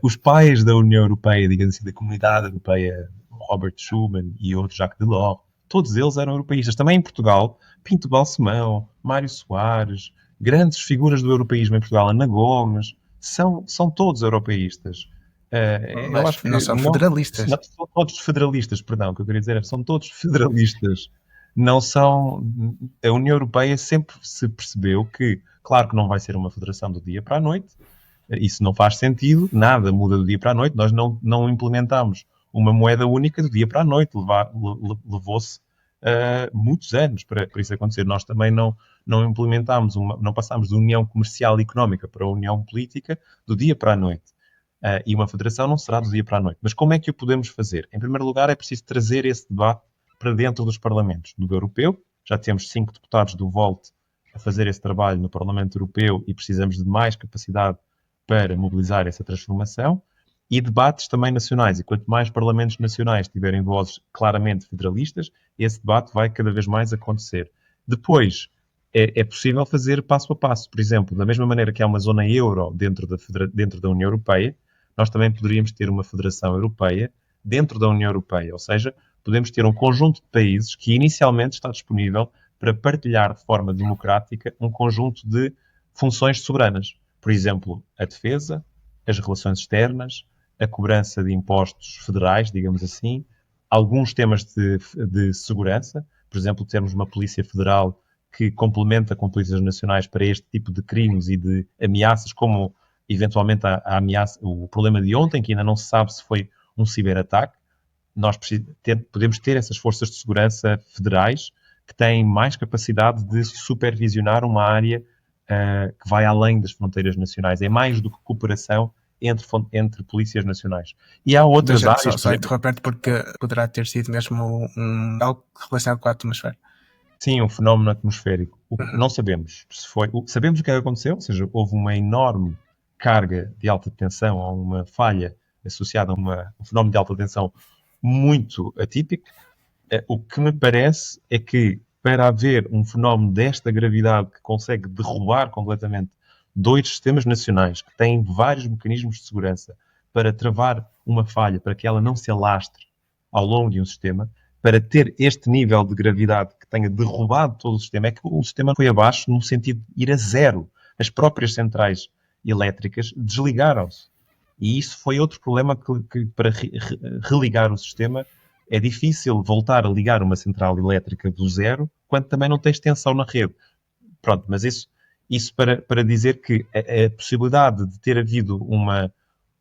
os pais da União Europeia, digamos assim, da Comunidade Europeia, Robert Schuman e outros, Jacques Delors, todos eles eram europeístas. Também em Portugal, Pinto Balsemão, Mário Soares, grandes figuras do europeísmo em Portugal, Ana Gomes, são todos europeístas. Eu acho que não são federalistas. Não, são todos federalistas, perdão, o que eu queria dizer é que são todos federalistas. Não são. A União Europeia sempre se percebeu que, claro que não vai ser uma federação do dia para a noite, isso não faz sentido, nada muda do dia para a noite, nós não implementamos uma moeda única do dia para a noite, levou-se muitos anos para isso acontecer. Nós também não implementámos, não passámos de união comercial e económica para a união política do dia para a noite. E uma federação não será do dia para a noite. Mas como é que o podemos fazer? Em primeiro lugar, é preciso trazer esse debate para dentro dos parlamentos. Do europeu, já temos 5 deputados do Volt a fazer esse trabalho no Parlamento Europeu e precisamos de mais capacidade para mobilizar essa transformação, e debates também nacionais. E quanto mais parlamentos nacionais tiverem vozes claramente federalistas, esse debate vai cada vez mais acontecer. Depois, é possível fazer passo a passo. Por exemplo, da mesma maneira que há uma zona euro dentro da União Europeia, nós também poderíamos ter uma federação europeia dentro da União Europeia. Ou seja, podemos ter um conjunto de países que inicialmente está disponível para partilhar de forma democrática um conjunto de funções soberanas. Por exemplo, a defesa, as relações externas, a cobrança de impostos federais, digamos assim, alguns temas de segurança, por exemplo, termos uma polícia federal que complementa com polícias nacionais para este tipo de crimes e de ameaças, como eventualmente a ameaça, o problema de ontem, que ainda não se sabe se foi um ciberataque. Nós podemos ter essas forças de segurança federais que têm mais capacidade de supervisionar uma área que vai além das fronteiras nacionais. É mais do que cooperação entre polícias nacionais. E há outras áreas... Só interromper porque poderá ter sido mesmo algo relacionado com a atmosfera. Sim, um fenómeno atmosférico. Não sabemos se foi... Sabemos o que aconteceu, ou seja, houve uma enorme carga de alta tensão ou uma falha associada a um fenómeno de alta tensão muito atípico. O que me parece é que para haver um fenómeno desta gravidade que consegue derrubar completamente 2 sistemas nacionais que têm vários mecanismos de segurança para travar uma falha, para que ela não se alastre ao longo de um sistema, para ter este nível de gravidade que tenha derrubado todo o sistema, é que o sistema foi abaixo no sentido de ir a zero. As próprias centrais elétricas desligaram-se. E isso foi outro problema que para religar o sistema, é difícil voltar a ligar uma central elétrica do zero quando também não tens tensão na rede. Pronto, mas isso para dizer que a possibilidade de ter havido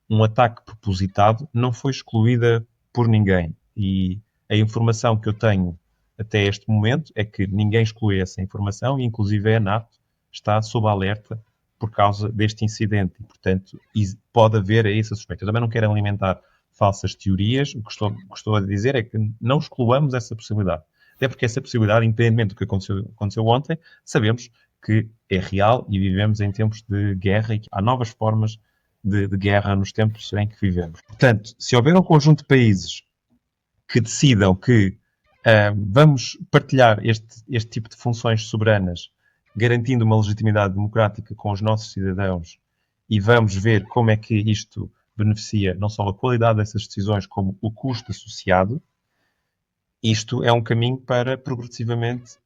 um ataque propositado não foi excluída por ninguém. E a informação que eu tenho até este momento é que ninguém exclui essa informação e, inclusive, a NATO está sob alerta por causa deste incidente. E, portanto, pode haver essa suspeita. Eu também não quero alimentar falsas teorias. O que estou a dizer é que não excluamos essa possibilidade. Até porque essa possibilidade, independentemente do que aconteceu ontem, sabemos que é real e vivemos em tempos de guerra e que há novas formas de guerra nos tempos em que vivemos. Portanto, se houver um conjunto de países que decidam que vamos partilhar este tipo de funções soberanas, garantindo uma legitimidade democrática com os nossos cidadãos, e vamos ver como é que isto beneficia não só a qualidade dessas decisões, como o custo associado, isto é um caminho para progressivamente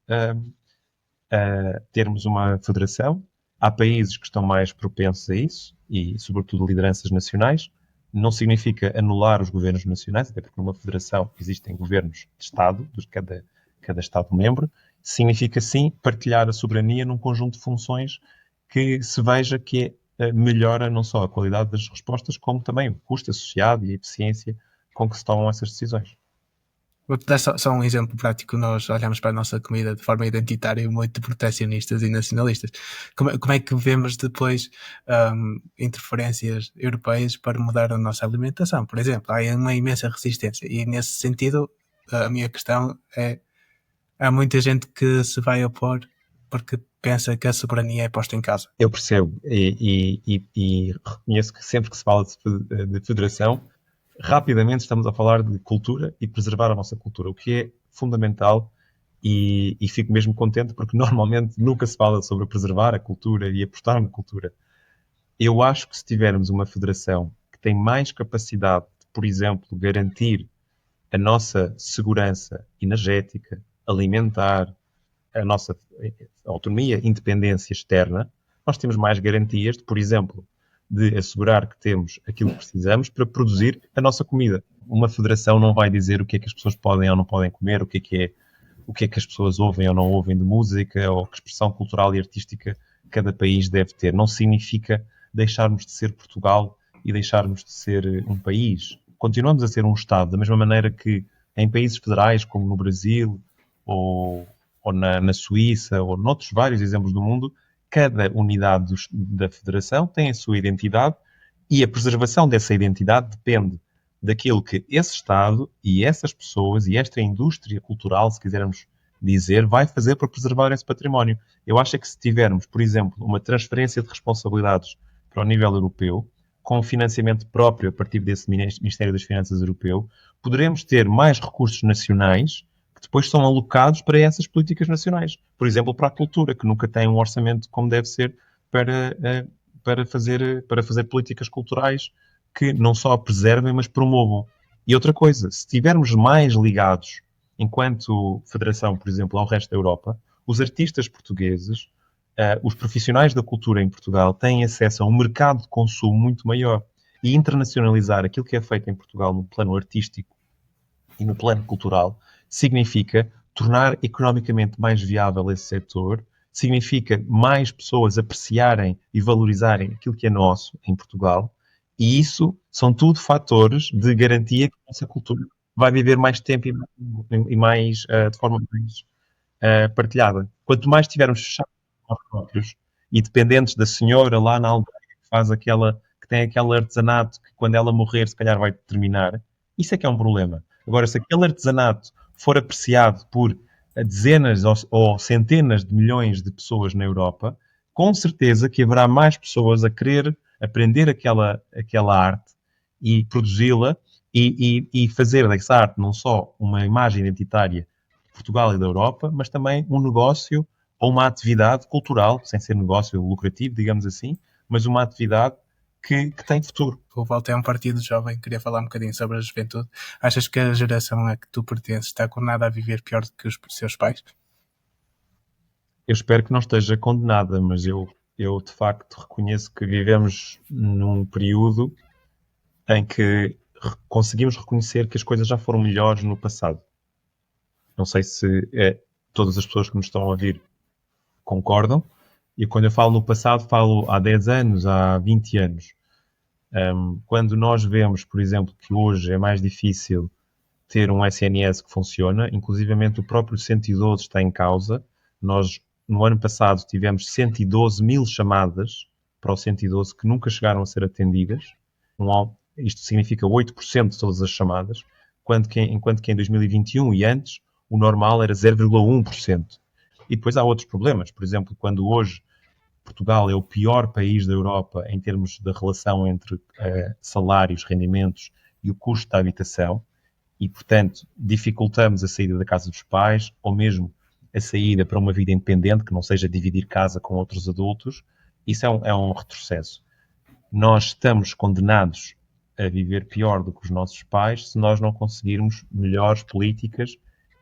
termos uma federação. Há países que estão mais propensos a isso, e sobretudo lideranças nacionais. Não significa anular os governos nacionais, até porque numa federação existem governos de Estado, de cada Estado-membro. Significa, sim, partilhar a soberania num conjunto de funções que se veja que melhora não só a qualidade das respostas, como também o custo associado e a eficiência com que se tomam essas decisões. Vou-te dar só um exemplo prático. Nós olhamos para a nossa comida de forma identitária e muito protecionistas e nacionalistas. Como é que vemos depois interferências europeias para mudar a nossa alimentação? Por exemplo, há uma imensa resistência e, nesse sentido, a minha questão é: há muita gente que se vai opor porque pensa que a soberania é posta em causa. Eu percebo e reconheço que sempre que se fala de federação, rapidamente estamos a falar de cultura e preservar a nossa cultura, o que é fundamental, e fico mesmo contente porque normalmente nunca se fala sobre preservar a cultura e apostar na cultura. Eu acho que se tivermos uma federação que tem mais capacidade de, por exemplo, garantir a nossa segurança energética, alimentar, a nossa autonomia, independência externa, nós temos mais garantias de, por exemplo, de assegurar que temos aquilo que precisamos para produzir a nossa comida. Uma federação não vai dizer o que é que as pessoas podem ou não podem comer, o que é que as pessoas ouvem ou não ouvem de música, ou que expressão cultural e artística cada país deve ter. Não significa deixarmos de ser Portugal e deixarmos de ser um país. Continuamos a ser um Estado, da mesma maneira que em países federais, como no Brasil, ou na Suíça, ou noutros vários exemplos do mundo, cada unidade da federação tem a sua identidade e a preservação dessa identidade depende daquilo que esse Estado e essas pessoas e esta indústria cultural, se quisermos dizer, vai fazer para preservar esse património. Eu acho que se tivermos, por exemplo, uma transferência de responsabilidades para o nível europeu, com financiamento próprio a partir desse Ministério das Finanças europeu, poderemos ter mais recursos nacionais que depois são alocados para essas políticas nacionais. Por exemplo, para a cultura, que nunca tem um orçamento como deve ser para fazer políticas culturais que não só preservem, mas promovam. E outra coisa, se estivermos mais ligados, enquanto federação, por exemplo, ao resto da Europa, os artistas portugueses, os profissionais da cultura em Portugal têm acesso a um mercado de consumo muito maior. E internacionalizar aquilo que é feito em Portugal no plano artístico e no plano cultural significa tornar economicamente mais viável esse setor, significa mais pessoas apreciarem e valorizarem aquilo que é nosso em Portugal, e isso são tudo fatores de garantia que a nossa cultura vai viver mais tempo e mais de forma mais partilhada. Quanto mais estivermos fechados nós próprios e dependentes da senhora lá na aldeia que faz que tem aquele artesanato que quando ela morrer se calhar vai terminar, isso é que é um problema. Agora, se aquele artesanato for apreciado por dezenas ou centenas de milhões de pessoas na Europa, com certeza que haverá mais pessoas a querer aprender aquela arte e produzi-la e fazer dessa arte não só uma imagem identitária de Portugal e da Europa, mas também um negócio ou uma atividade cultural, sem ser negócio lucrativo, digamos assim, mas uma atividade que tem futuro. O Volta é um partido jovem, queria falar um bocadinho sobre a juventude. Achas que a geração a que tu pertences está condenada a viver pior do que os seus pais? Eu espero que não esteja condenada, mas eu de facto reconheço que vivemos num período em que conseguimos reconhecer que as coisas já foram melhores no passado. Não sei se todas as pessoas que nos estão a ouvir concordam. E quando eu falo no passado, falo há 10 anos, há 20 anos. Quando nós vemos, por exemplo, que hoje é mais difícil ter um SNS que funciona, inclusivamente o próprio 112 está em causa. Nós, no ano passado, tivemos 112 mil chamadas para o 112 que nunca chegaram a ser atendidas. Isto significa 8% de todas as chamadas, enquanto que em 2021 e antes, o normal era 0,1%. E depois há outros problemas. Por exemplo, quando hoje Portugal é o pior país da Europa em termos da relação entre salários, rendimentos e o custo da habitação, e, portanto, dificultamos a saída da casa dos pais, ou mesmo a saída para uma vida independente, que não seja dividir casa com outros adultos, isso é um retrocesso. Nós estamos condenados a viver pior do que os nossos pais se nós não conseguirmos melhores políticas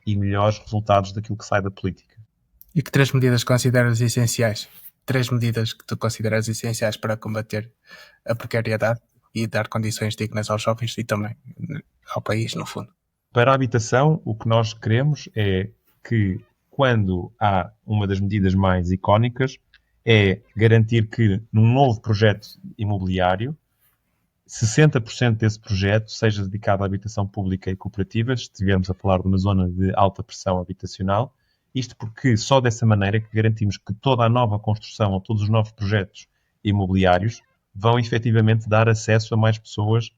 e melhores resultados daquilo que sai da política. E que 3 medidas consideras essenciais? 3 medidas que tu consideras essenciais para combater a precariedade e dar condições dignas aos jovens e também ao país, no fundo. Para a habitação, o que nós queremos é que, quando há uma das medidas mais icónicas, é garantir que, num novo projeto imobiliário, 60% desse projeto seja dedicado à habitação pública e cooperativa, se estivermos a falar de uma zona de alta pressão habitacional. Isto porque só dessa maneira que garantimos que toda a nova construção ou todos os novos projetos imobiliários vão efetivamente dar acesso a mais pessoas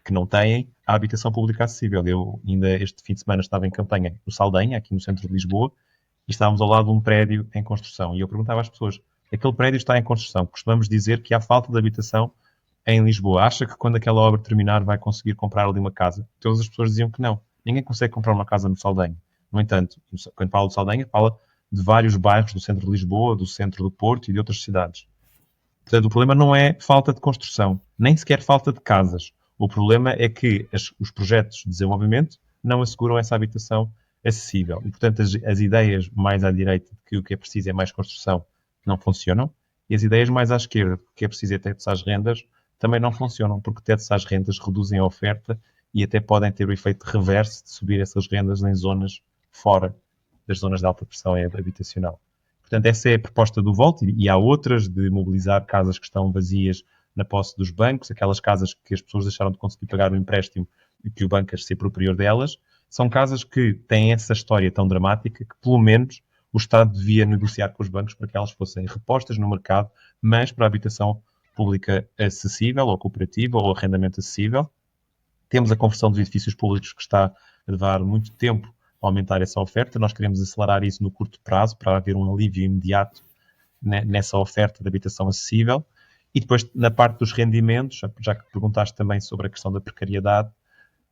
que não têm a habitação pública acessível. Eu ainda este fim de semana estava em campanha no Saldanha, aqui no centro de Lisboa, e estávamos ao lado de um prédio em construção. E eu perguntava às pessoas, aquele prédio está em construção, costumamos dizer que há falta de habitação em Lisboa. Acha que quando aquela obra terminar vai conseguir comprar ali uma casa? Todas as pessoas diziam que não. Ninguém consegue comprar uma casa no Saldanha. No entanto, quando fala de Saldanha, fala de vários bairros do centro de Lisboa, do centro do Porto e de outras cidades. Portanto, o problema não é falta de construção, nem sequer falta de casas. O problema é que os projetos de desenvolvimento não asseguram essa habitação acessível. E, portanto, as ideias mais à direita de que o que é preciso é mais construção não funcionam. E as ideias mais à esquerda de que o que é preciso é tetos às rendas também não funcionam, porque tetos às rendas reduzem a oferta e até podem ter o efeito reverso de subir essas rendas em zonas fora das zonas de alta pressão habitacional. Portanto, essa é a proposta do Volt e há outras de mobilizar casas que estão vazias na posse dos bancos, aquelas casas que as pessoas deixaram de conseguir pagar o empréstimo e que o banco se apropriou delas. São casas que têm essa história tão dramática que, pelo menos, o Estado devia negociar com os bancos para que elas fossem repostas no mercado, mas para a habitação pública acessível, ou cooperativa, ou arrendamento acessível. Temos a conversão dos edifícios públicos que está a levar muito tempo a aumentar essa oferta. Nós queremos acelerar isso no curto prazo para haver um alívio imediato nessa oferta de habitação acessível. E depois, na parte dos rendimentos, já que perguntaste também sobre a questão da precariedade,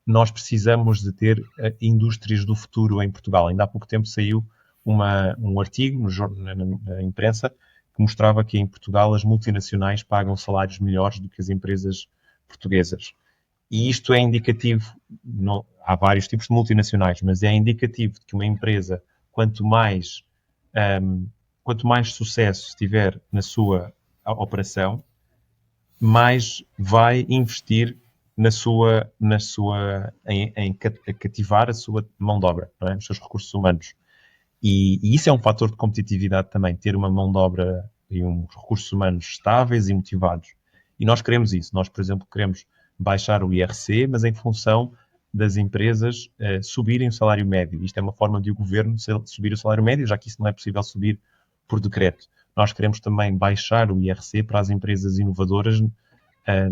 nós precisamos de ter indústrias do futuro em Portugal. Ainda há pouco tempo saiu um artigo na imprensa que mostrava que em Portugal as multinacionais pagam salários melhores do que as empresas portuguesas. E isto é indicativo, há vários tipos de multinacionais, mas é indicativo de que uma empresa, quanto mais sucesso tiver na sua operação, mais vai investir em cativar a sua mão de obra, não é? Os seus recursos humanos. E isso é um fator de competitividade também, ter uma mão de obra e uns recursos humanos estáveis e motivados. E nós queremos isso. Nós, por exemplo, queremos baixar o IRC, mas em função das empresas subirem o salário médio. Isto é uma forma de o governo subir o salário médio, já que isso não é possível subir por decreto. Nós queremos também baixar o IRC para as empresas inovadoras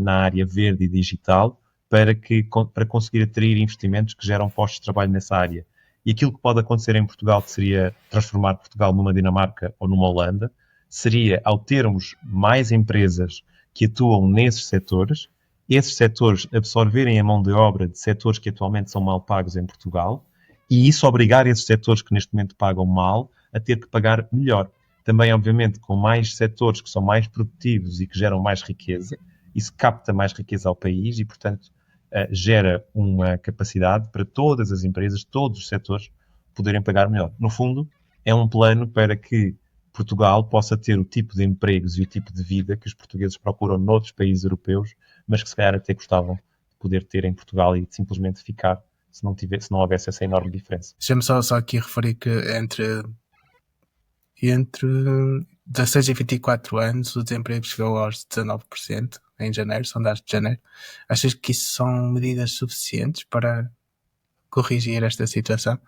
na área verde e digital, para conseguir atrair investimentos que geram postos de trabalho nessa área. E aquilo que pode acontecer em Portugal, que seria transformar Portugal numa Dinamarca ou numa Holanda, seria, ao termos mais empresas que atuam nesses setores, esses setores absorverem a mão de obra de setores que atualmente são mal pagos em Portugal, e isso obrigar esses setores que neste momento pagam mal a ter que pagar melhor. Também, obviamente, com mais setores que são mais produtivos e que geram mais riqueza, isso capta mais riqueza ao país e, portanto, gera uma capacidade para todas as empresas, todos os setores, poderem pagar melhor. No fundo, é um plano para que Portugal possa ter o tipo de empregos e o tipo de vida que os portugueses procuram noutros países europeus, mas que se calhar até gostavam de poder ter em Portugal e de simplesmente ficar se não houvesse essa enorme diferença. Deixa-me só aqui referir que entre 16 e 24 anos o desemprego chegou aos 19% em janeiro, sondagem de janeiro. Achas que isso são medidas suficientes para corrigir esta situação?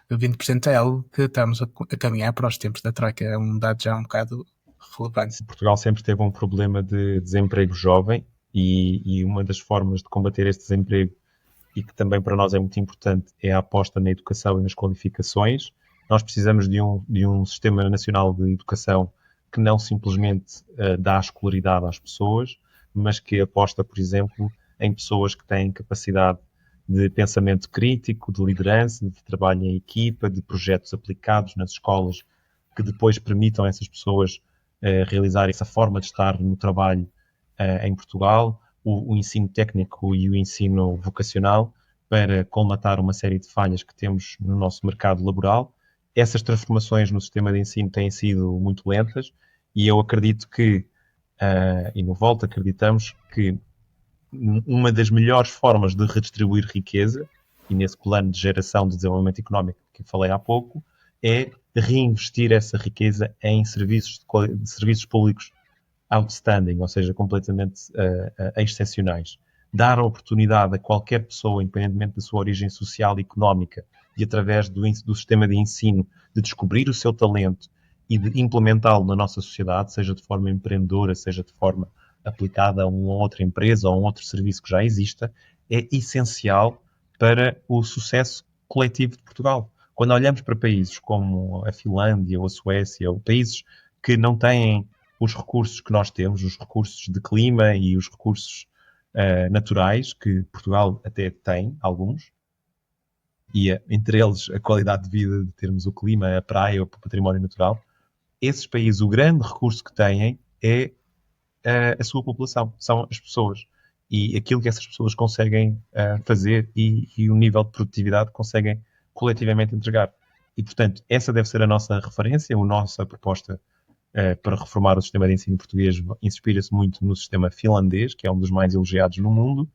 O 20% é algo que estamos a caminhar para os tempos da Troika, é um dado já um bocado relevante. Portugal sempre teve um problema de desemprego jovem e uma das formas de combater este desemprego, e que também para nós é muito importante, é a aposta na educação e nas qualificações. Nós precisamos de um sistema nacional de educação que não simplesmente dá escolaridade às pessoas, mas que aposta, por exemplo, em pessoas que têm capacidade de pensamento crítico, de liderança, de trabalho em equipa, de projetos aplicados nas escolas que depois permitam a essas pessoas realizar essa forma de estar no trabalho em Portugal, o ensino técnico e o ensino vocacional, para colmatar uma série de falhas que temos no nosso mercado laboral. Essas transformações no sistema de ensino têm sido muito lentas e eu acredito que, e no Volt acreditamos que uma das melhores formas de redistribuir riqueza, e nesse plano de geração de desenvolvimento económico que falei há pouco, é reinvestir essa riqueza em serviços públicos outstanding, ou seja, completamente excepcionais. Dar a oportunidade a qualquer pessoa, independentemente da sua origem social e económica, e através do sistema de ensino, de descobrir o seu talento e de implementá-lo na nossa sociedade, seja de forma empreendedora, seja de forma aplicada a uma outra empresa ou a um outro serviço que já exista, é essencial para o sucesso coletivo de Portugal. Quando olhamos para países como a Finlândia ou a Suécia, ou países que não têm os recursos que nós temos, os recursos de clima e os recursos naturais, que Portugal até tem, alguns, e entre eles a qualidade de vida de termos o clima, a praia, o património natural, esses países, o grande recurso que têm é a sua população, são as pessoas. E aquilo que essas pessoas conseguem fazer e o nível de produtividade que conseguem coletivamente entregar. E, portanto, essa deve ser a nossa referência, a nossa proposta para reformar o sistema de ensino português inspira-se muito no sistema finlandês, que é um dos mais elogiados no mundo,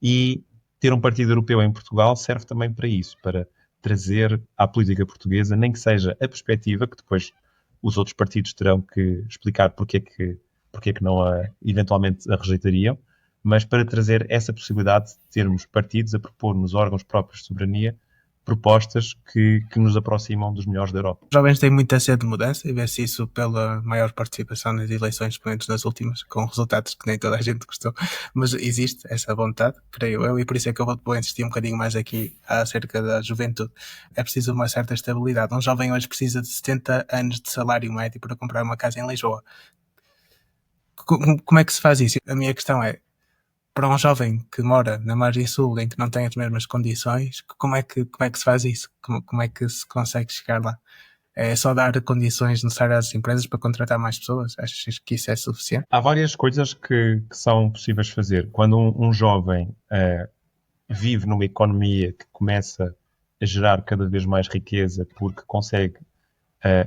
e ter um partido europeu em Portugal serve também para isso, para trazer à política portuguesa, nem que seja a perspectiva, que depois os outros partidos terão que explicar porque é que não eventualmente a rejeitariam, mas para trazer essa possibilidade de termos partidos a propor nos órgãos próprios de soberania propostas que nos aproximam dos melhores da Europa. Os jovens têm muita sede de mudança e vê-se isso pela maior participação nas eleições, pelo menos nas últimas, com resultados que nem toda a gente gostou, mas existe essa vontade, creio eu, e por isso é que eu vou insistir um bocadinho mais aqui acerca da juventude. É preciso uma certa estabilidade. Um jovem hoje precisa de 70 anos de salário médio para comprar uma casa em Lisboa. Como é que se faz isso? A minha questão é, para um jovem que mora na margem sul, em que não tem as mesmas condições, como é que se faz isso? Como é que se consegue chegar lá? É só dar condições necessárias às empresas para contratar mais pessoas? Achas que isso é suficiente? Há várias coisas que são possíveis fazer. Quando um jovem vive numa economia que começa a gerar cada vez mais riqueza porque consegue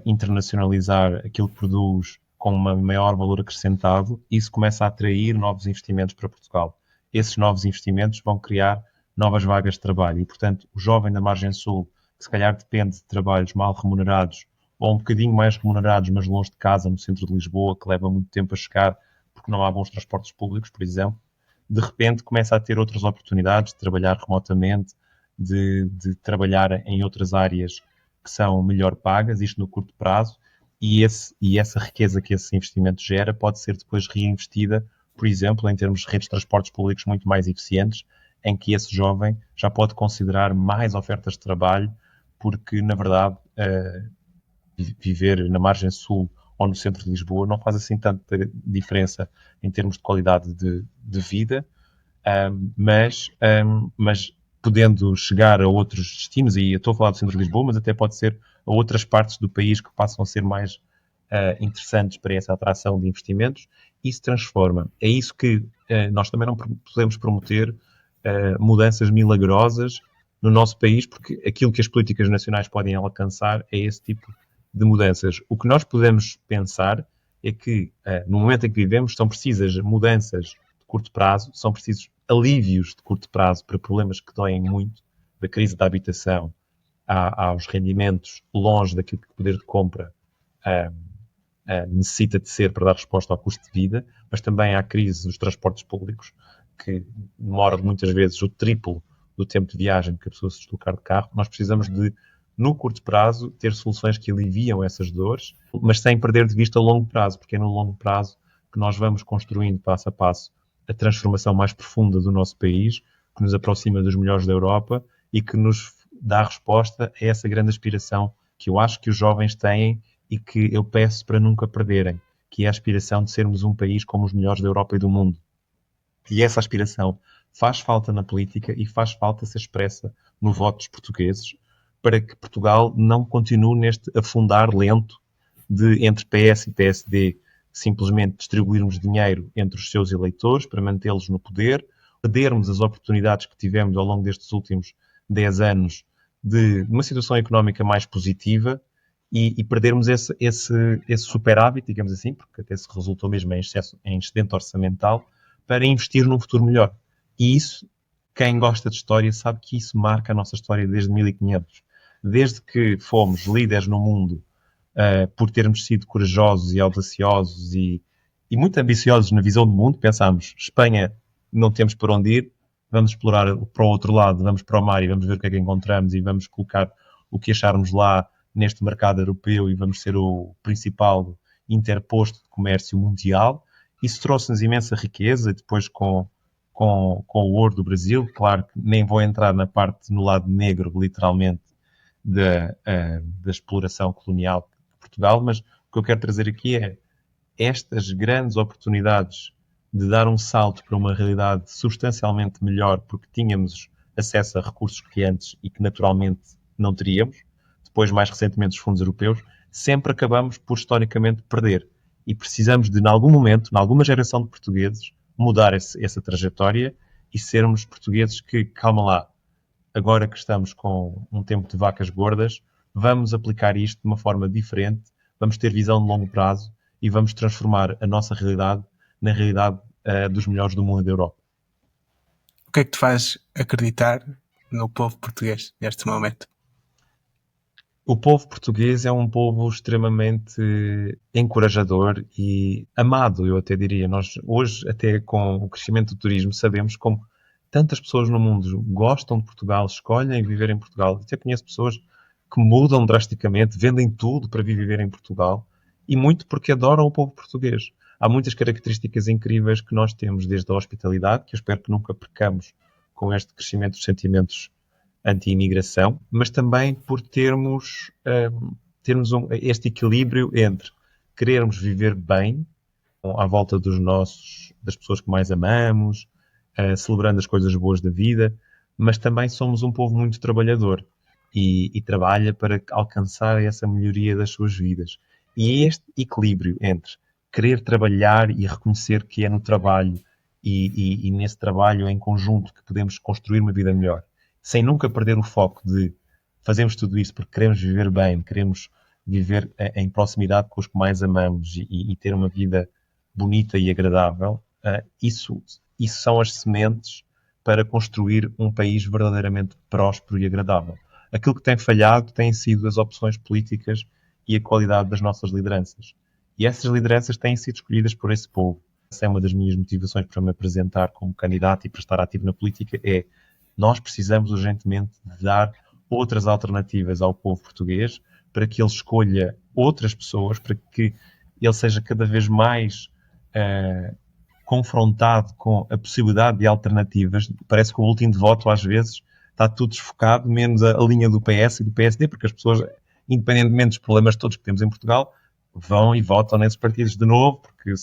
internacionalizar aquilo que produz com um maior valor acrescentado, isso começa a atrair novos investimentos para Portugal. Esses novos investimentos vão criar novas vagas de trabalho e, portanto, o jovem da margem sul, que se calhar depende de trabalhos mal remunerados ou um bocadinho mais remunerados, mas longe de casa, no centro de Lisboa, que leva muito tempo a chegar porque não há bons transportes públicos, por exemplo, de repente começa a ter outras oportunidades de trabalhar remotamente, de trabalhar em outras áreas que são melhor pagas, isto no curto prazo, e essa riqueza que esse investimento gera pode ser depois reinvestida, por exemplo, em termos de redes de transportes públicos muito mais eficientes, em que esse jovem já pode considerar mais ofertas de trabalho, porque, na verdade, viver na margem sul ou no centro de Lisboa não faz assim tanta diferença em termos de qualidade de vida, mas podendo chegar a outros destinos, e eu estou a falar do centro de Lisboa, mas até pode ser a outras partes do país que passam a ser mais interessantes para essa atração de investimentos, isso transforma. É isso que nós também não podemos prometer mudanças milagrosas no nosso país, porque aquilo que as políticas nacionais podem alcançar é esse tipo de mudanças. O que nós podemos pensar é que, no momento em que vivemos, são precisas mudanças de curto prazo, são precisos alívios de curto prazo para problemas que doem muito, da crise da habitação aos rendimentos longe daquilo que o poder de compra necessita de ser para dar resposta ao custo de vida, mas também à crise dos transportes públicos, que demora muitas vezes o triplo do tempo de viagem que a pessoa se deslocar de carro. Nós precisamos de, no curto prazo, ter soluções que aliviam essas dores, mas sem perder de vista o longo prazo, porque é no longo prazo que nós vamos construindo passo a passo a transformação mais profunda do nosso país, que nos aproxima dos melhores da Europa e que nos dá resposta a essa grande aspiração que eu acho que os jovens têm e que eu peço para nunca perderem, que é a aspiração de sermos um país como os melhores da Europa e do mundo. E essa aspiração faz falta na política e faz falta ser expressa no voto dos portugueses, para que Portugal não continue neste afundar lento de entre PS e PSD simplesmente distribuirmos dinheiro entre os seus eleitores para mantê-los no poder, perdermos as oportunidades que tivemos ao longo destes últimos 10 anos de uma situação económica mais positiva e perdermos esse superávit, digamos assim, porque até se resultou mesmo em excedente orçamental, para investir num futuro melhor. E isso, quem gosta de história sabe que isso marca a nossa história desde 1500. Desde que fomos líderes no mundo, por termos sido corajosos e audaciosos e muito ambiciosos na visão do mundo, pensámos, Espanha, não temos por onde ir, vamos explorar para o outro lado, vamos para o mar e vamos ver o que é que encontramos e vamos colocar o que acharmos lá neste mercado europeu e vamos ser o principal interposto de comércio mundial. Isso trouxe-nos imensa riqueza, depois com o ouro do Brasil. Claro que nem vou entrar na parte no lado negro, literalmente, da exploração colonial de Portugal, mas o que eu quero trazer aqui é estas grandes oportunidades de dar um salto para uma realidade substancialmente melhor, porque tínhamos acesso a recursos que antes e que naturalmente não teríamos, depois mais recentemente os fundos europeus, sempre acabamos por historicamente perder. E precisamos de, em algum momento, em alguma geração de portugueses, mudar essa trajetória e sermos portugueses que, calma lá, agora que estamos com um tempo de vacas gordas, vamos aplicar isto de uma forma diferente, vamos ter visão de longo prazo e vamos transformar a nossa realidade na realidade dos melhores do mundo e da Europa. O que é que te faz acreditar no povo português neste momento? O povo português é um povo extremamente encorajador e amado, eu até diria. Nós hoje, até com o crescimento do turismo, sabemos como tantas pessoas no mundo gostam de Portugal, escolhem viver em Portugal. Até conheço pessoas que mudam drasticamente, vendem tudo para vir viver em Portugal, e muito porque adoram o povo português. Há muitas características incríveis que nós temos, desde a hospitalidade, que eu espero que nunca percamos com este crescimento dos sentimentos anti-imigração, mas também por termos este equilíbrio entre querermos viver bem à volta das pessoas que mais amamos, celebrando as coisas boas da vida, mas também somos um povo muito trabalhador e trabalha para alcançar essa melhoria das suas vidas. E este equilíbrio entre querer trabalhar e reconhecer que é no trabalho e nesse trabalho em conjunto que podemos construir uma vida melhor, sem nunca perder o foco de fazermos tudo isso porque queremos viver bem, queremos viver em proximidade com os que mais amamos e ter uma vida bonita e agradável, isso são as sementes para construir um país verdadeiramente próspero e agradável. Aquilo que tem falhado tem sido as opções políticas e a qualidade das nossas lideranças. E essas lideranças têm sido escolhidas por esse povo. Essa é uma das minhas motivações para me apresentar como candidato e para estar ativo na política, nós precisamos urgentemente de dar outras alternativas ao povo português para que ele escolha outras pessoas, para que ele seja cada vez mais confrontado com a possibilidade de alternativas. Parece que o último de voto, às vezes, está tudo desfocado, menos a linha do PS e do PSD, porque as pessoas, independentemente dos problemas todos que temos em Portugal, vão e votam nesses partidos de novo, porque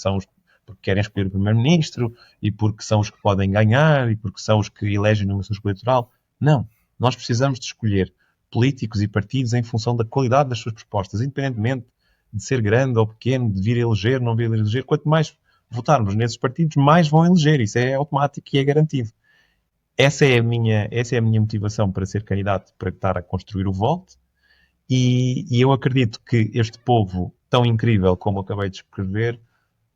querem escolher o primeiro-ministro e porque são os que podem ganhar e porque são os que elegem no seu eleitoral. Não. Nós precisamos de escolher políticos e partidos em função da qualidade das suas propostas, independentemente de ser grande ou pequeno, de vir a eleger, não vir a eleger. Quanto mais votarmos nesses partidos, mais vão eleger. Isso é automático e é garantido. Essa é a minha motivação para ser candidato, para estar a construir o Volt. E eu acredito que este povo tão incrível como eu acabei de escrever,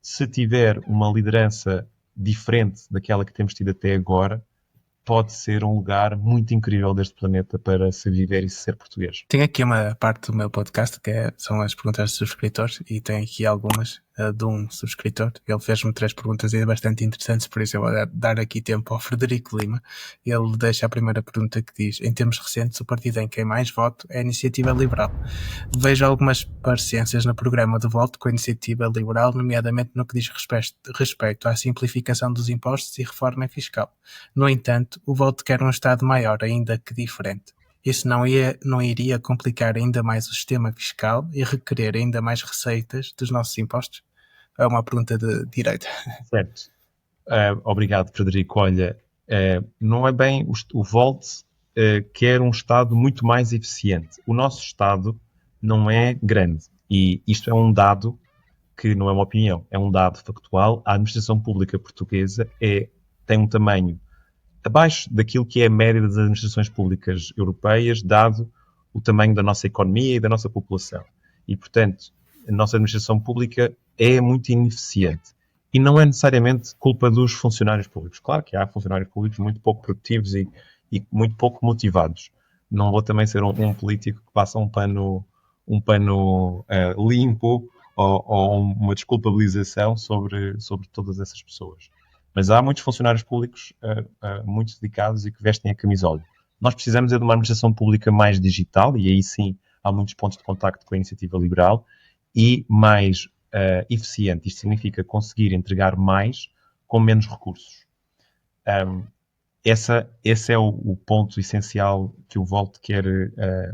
se tiver uma liderança diferente daquela que temos tido até agora, pode ser um lugar muito incrível deste planeta para se viver e se ser português. Tenho aqui uma parte do meu podcast que são as perguntas dos subscritores e tenho aqui algumas de um subscritor. Ele fez-me 3 perguntas e bastante interessantes, por isso eu vou dar aqui tempo ao Frederico Lima. Ele deixa a primeira pergunta que diz: em termos recentes, o partido em quem mais voto é a Iniciativa Liberal. Vejo algumas parecências no programa de voto com a Iniciativa Liberal, nomeadamente no que diz respeito à simplificação dos impostos e reforma fiscal. No entanto, o voto quer um Estado maior, ainda que diferente. Isso não iria complicar ainda mais o sistema fiscal e requerer ainda mais receitas dos nossos impostos? É uma pergunta de direita. Certo. Obrigado, Frederico. Olha, não é bem o Volt quer um Estado muito mais eficiente. O nosso Estado não é grande e isto é um dado que não é uma opinião, é um dado factual. A administração pública portuguesa tem um tamanho abaixo daquilo que é a média das administrações públicas europeias, dado o tamanho da nossa economia e da nossa população. E, portanto, a nossa administração pública é muito ineficiente. E não é necessariamente culpa dos funcionários públicos. Claro que há funcionários públicos muito pouco produtivos e muito pouco motivados. Não vou também ser um político que passa um pano limpo ou uma desculpabilização sobre todas essas pessoas. Mas há muitos funcionários públicos muito dedicados e que vestem a camisola. Nós precisamos de uma administração pública mais digital, e aí sim há muitos pontos de contacto com a iniciativa liberal, e mais eficiente. Isto significa conseguir entregar mais com menos recursos. Esse é o ponto essencial que o Volt quer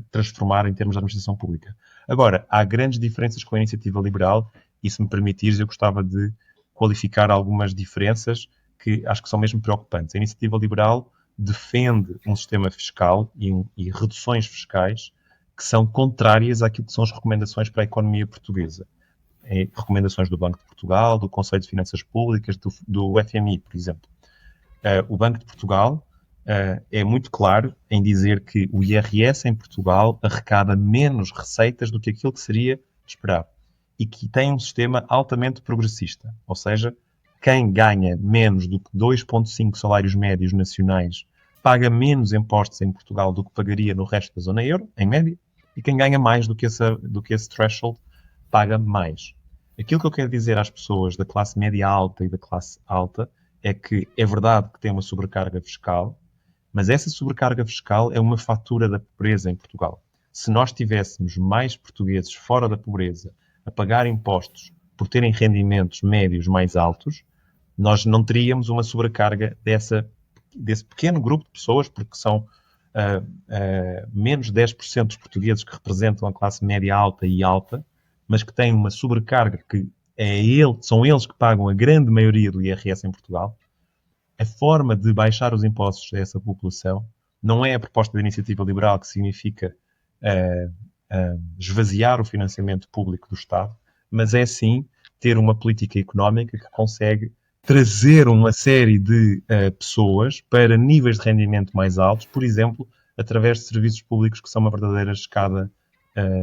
transformar em termos de administração pública. Agora, há grandes diferenças com a iniciativa liberal, e se me permitires, eu gostava de qualificar algumas diferenças que acho que são mesmo preocupantes. A iniciativa liberal defende um sistema fiscal e reduções fiscais que são contrárias àquilo que são as recomendações para a economia portuguesa. Recomendações do Banco de Portugal, do Conselho de Finanças Públicas, do FMI, por exemplo. O Banco de Portugal é muito claro em dizer que o IRS em Portugal arrecada menos receitas do que aquilo que seria esperado e que tem um sistema altamente progressista, ou seja, quem ganha menos do que 2,5 salários médios nacionais paga menos impostos em Portugal do que pagaria no resto da zona euro, em média, e quem ganha mais do que esse threshold paga mais. Aquilo que eu quero dizer às pessoas da classe média alta e da classe alta é que é verdade que tem uma sobrecarga fiscal, mas essa sobrecarga fiscal é uma fatura da pobreza em Portugal. Se nós tivéssemos mais portugueses fora da pobreza a pagar impostos por terem rendimentos médios mais altos, nós não teríamos uma sobrecarga desse pequeno grupo de pessoas, porque são menos de 10% dos portugueses que representam a classe média alta e alta, mas que têm uma sobrecarga que são eles que pagam a grande maioria do IRS em Portugal. A forma de baixar os impostos a essa população não é a proposta da iniciativa liberal, que significa esvaziar o financiamento público do Estado, mas é sim ter uma política económica que consegue trazer uma série de pessoas para níveis de rendimento mais altos, por exemplo, através de serviços públicos que são uma verdadeira escada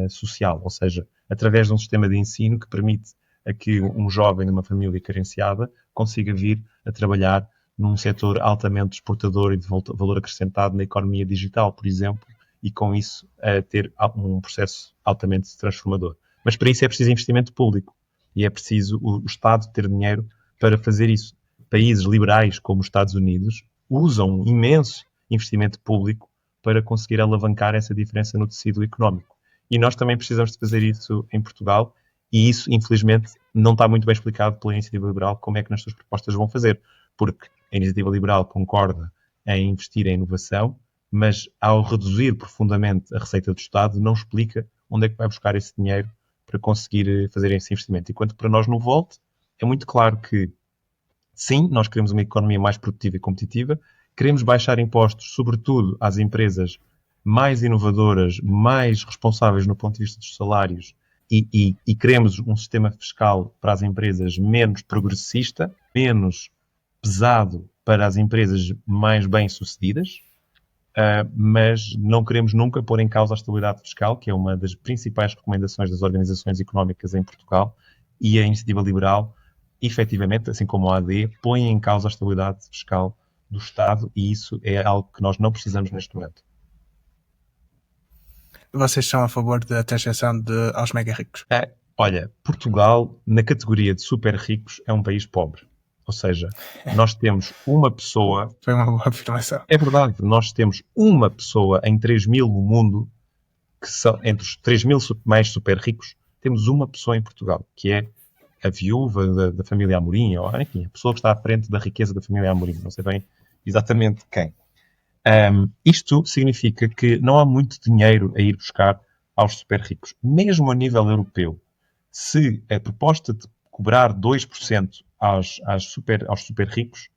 social, ou seja, através de um sistema de ensino que permite a que um jovem de uma família carenciada consiga vir a trabalhar num setor altamente exportador e de valor acrescentado na economia digital, por exemplo, e com isso ter um processo altamente transformador. Mas para isso é preciso investimento público e é preciso o Estado ter dinheiro para fazer isso. Países liberais como os Estados Unidos usam um imenso investimento público para conseguir alavancar essa diferença no tecido económico. E nós também precisamos de fazer isso em Portugal, e isso, infelizmente, não está muito bem explicado pela Iniciativa Liberal como é que nas suas propostas vão fazer, porque a Iniciativa Liberal concorda em investir em inovação, mas ao reduzir profundamente a receita do Estado, não explica onde é que vai buscar esse dinheiro para conseguir fazer esse investimento. Enquanto para nós no Volt, é muito claro que, sim, nós queremos uma economia mais produtiva e competitiva, queremos baixar impostos, sobretudo às empresas mais inovadoras, mais responsáveis no ponto de vista dos salários, e queremos um sistema fiscal para as empresas menos progressista, menos pesado para as empresas mais bem-sucedidas, mas não queremos nunca pôr em causa a estabilidade fiscal, que é uma das principais recomendações das organizações económicas em Portugal, e a Iniciativa Liberal, efetivamente, assim como a AD, põe em causa a estabilidade fiscal do Estado, e isso é algo que nós não precisamos neste momento. Vocês são a favor da taxação aos mega ricos? Olha, Portugal, na categoria de super ricos, é um país pobre. Ou seja, nós temos uma pessoa... Foi uma boa afirmação. É verdade, nós temos uma pessoa em 3.000 no mundo, que são entre os 3.000 mais super ricos, temos uma pessoa em Portugal, que é a viúva da família Amorim, ou enfim, a pessoa que está à frente da riqueza da família Amorim. Não sei bem exatamente quem. Isto significa que não há muito dinheiro a ir buscar aos super ricos. Mesmo a nível europeu, se a proposta de cobrar 2% aos super ricos,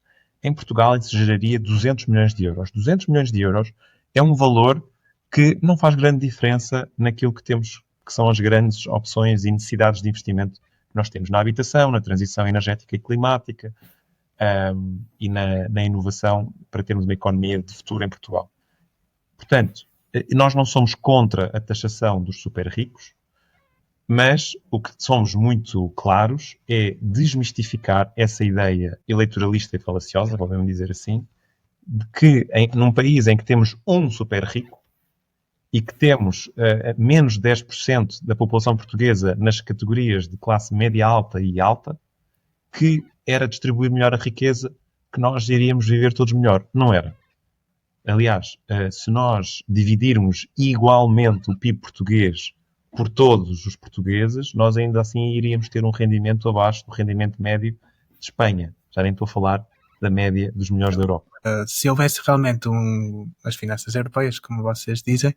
em Portugal isso geraria 200 milhões de euros. 200 milhões de euros é um valor que não faz grande diferença naquilo que temos, que são as grandes opções e necessidades de investimento que nós temos na habitação, na transição energética e climática, e na inovação para termos uma economia de futuro em Portugal. Portanto, nós não somos contra a taxação dos super ricos, Mas o que somos muito claros é desmistificar essa ideia eleitoralista e falaciosa, podemos dizer assim, de que num país em que temos um super rico e que temos menos de 10% da população portuguesa nas categorias de classe média alta e alta, que era distribuir melhor a riqueza, que nós iríamos viver todos melhor. Não era. Aliás, se nós dividirmos igualmente o PIB português por todos os portugueses, nós ainda assim iríamos ter um rendimento abaixo do rendimento médio de Espanha. Já nem estou a falar da média dos melhores da Europa. Se houvesse realmente as finanças europeias, como vocês dizem,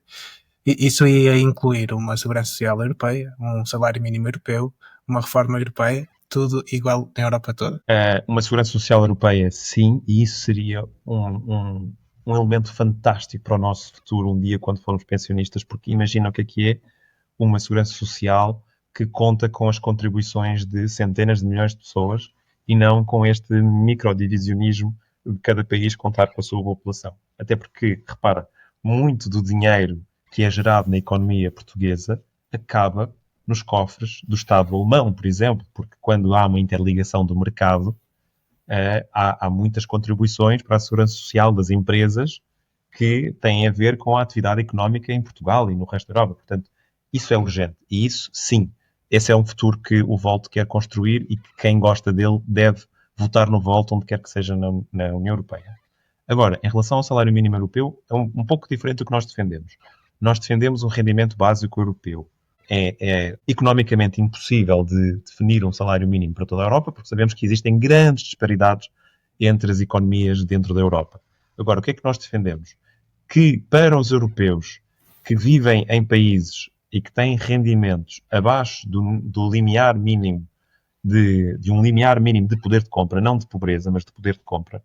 isso ia incluir uma segurança social europeia, um salário mínimo europeu, uma reforma europeia, tudo igual na Europa toda. Uma segurança social europeia, sim, e isso seria um elemento fantástico para o nosso futuro um dia quando formos pensionistas, porque imagina o que é uma segurança social que conta com as contribuições de centenas de milhões de pessoas e não com este microdivisionismo de cada país contar com a sua população. Até porque, repara, muito do dinheiro que é gerado na economia portuguesa acaba nos cofres do Estado alemão, por exemplo, porque quando há uma interligação do mercado, há muitas contribuições para a segurança social das empresas que têm a ver com a atividade económica em Portugal e no resto da Europa. Portanto, isso é urgente. E isso, sim, esse é um futuro que o Volt quer construir e que quem gosta dele deve votar no Volt, onde quer que seja na União Europeia. Agora, em relação ao salário mínimo europeu, é um pouco diferente do que nós defendemos. Nós defendemos um rendimento básico europeu. É economicamente impossível de definir um salário mínimo para toda a Europa, porque sabemos que existem grandes disparidades entre as economias dentro da Europa. Agora, o que é que nós defendemos? Que para os europeus que vivem em países e que têm rendimentos abaixo do limiar mínimo de um limiar mínimo de poder de compra, não de pobreza, mas de poder de compra,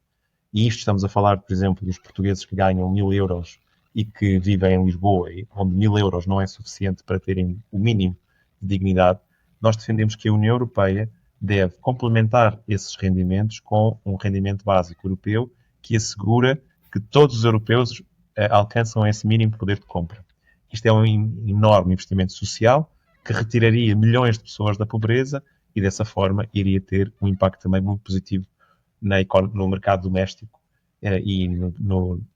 e isto estamos a falar, por exemplo, dos portugueses que ganham 1.000 euros e que vivem em Lisboa, onde 1.000 euros não é suficiente para terem o mínimo de dignidade, nós defendemos que a União Europeia deve complementar esses rendimentos com um rendimento básico europeu que assegura que todos os europeus alcançam esse mínimo poder de compra. Isto é um enorme investimento social que retiraria milhões de pessoas da pobreza e, dessa forma, iria ter um impacto também muito positivo no mercado doméstico e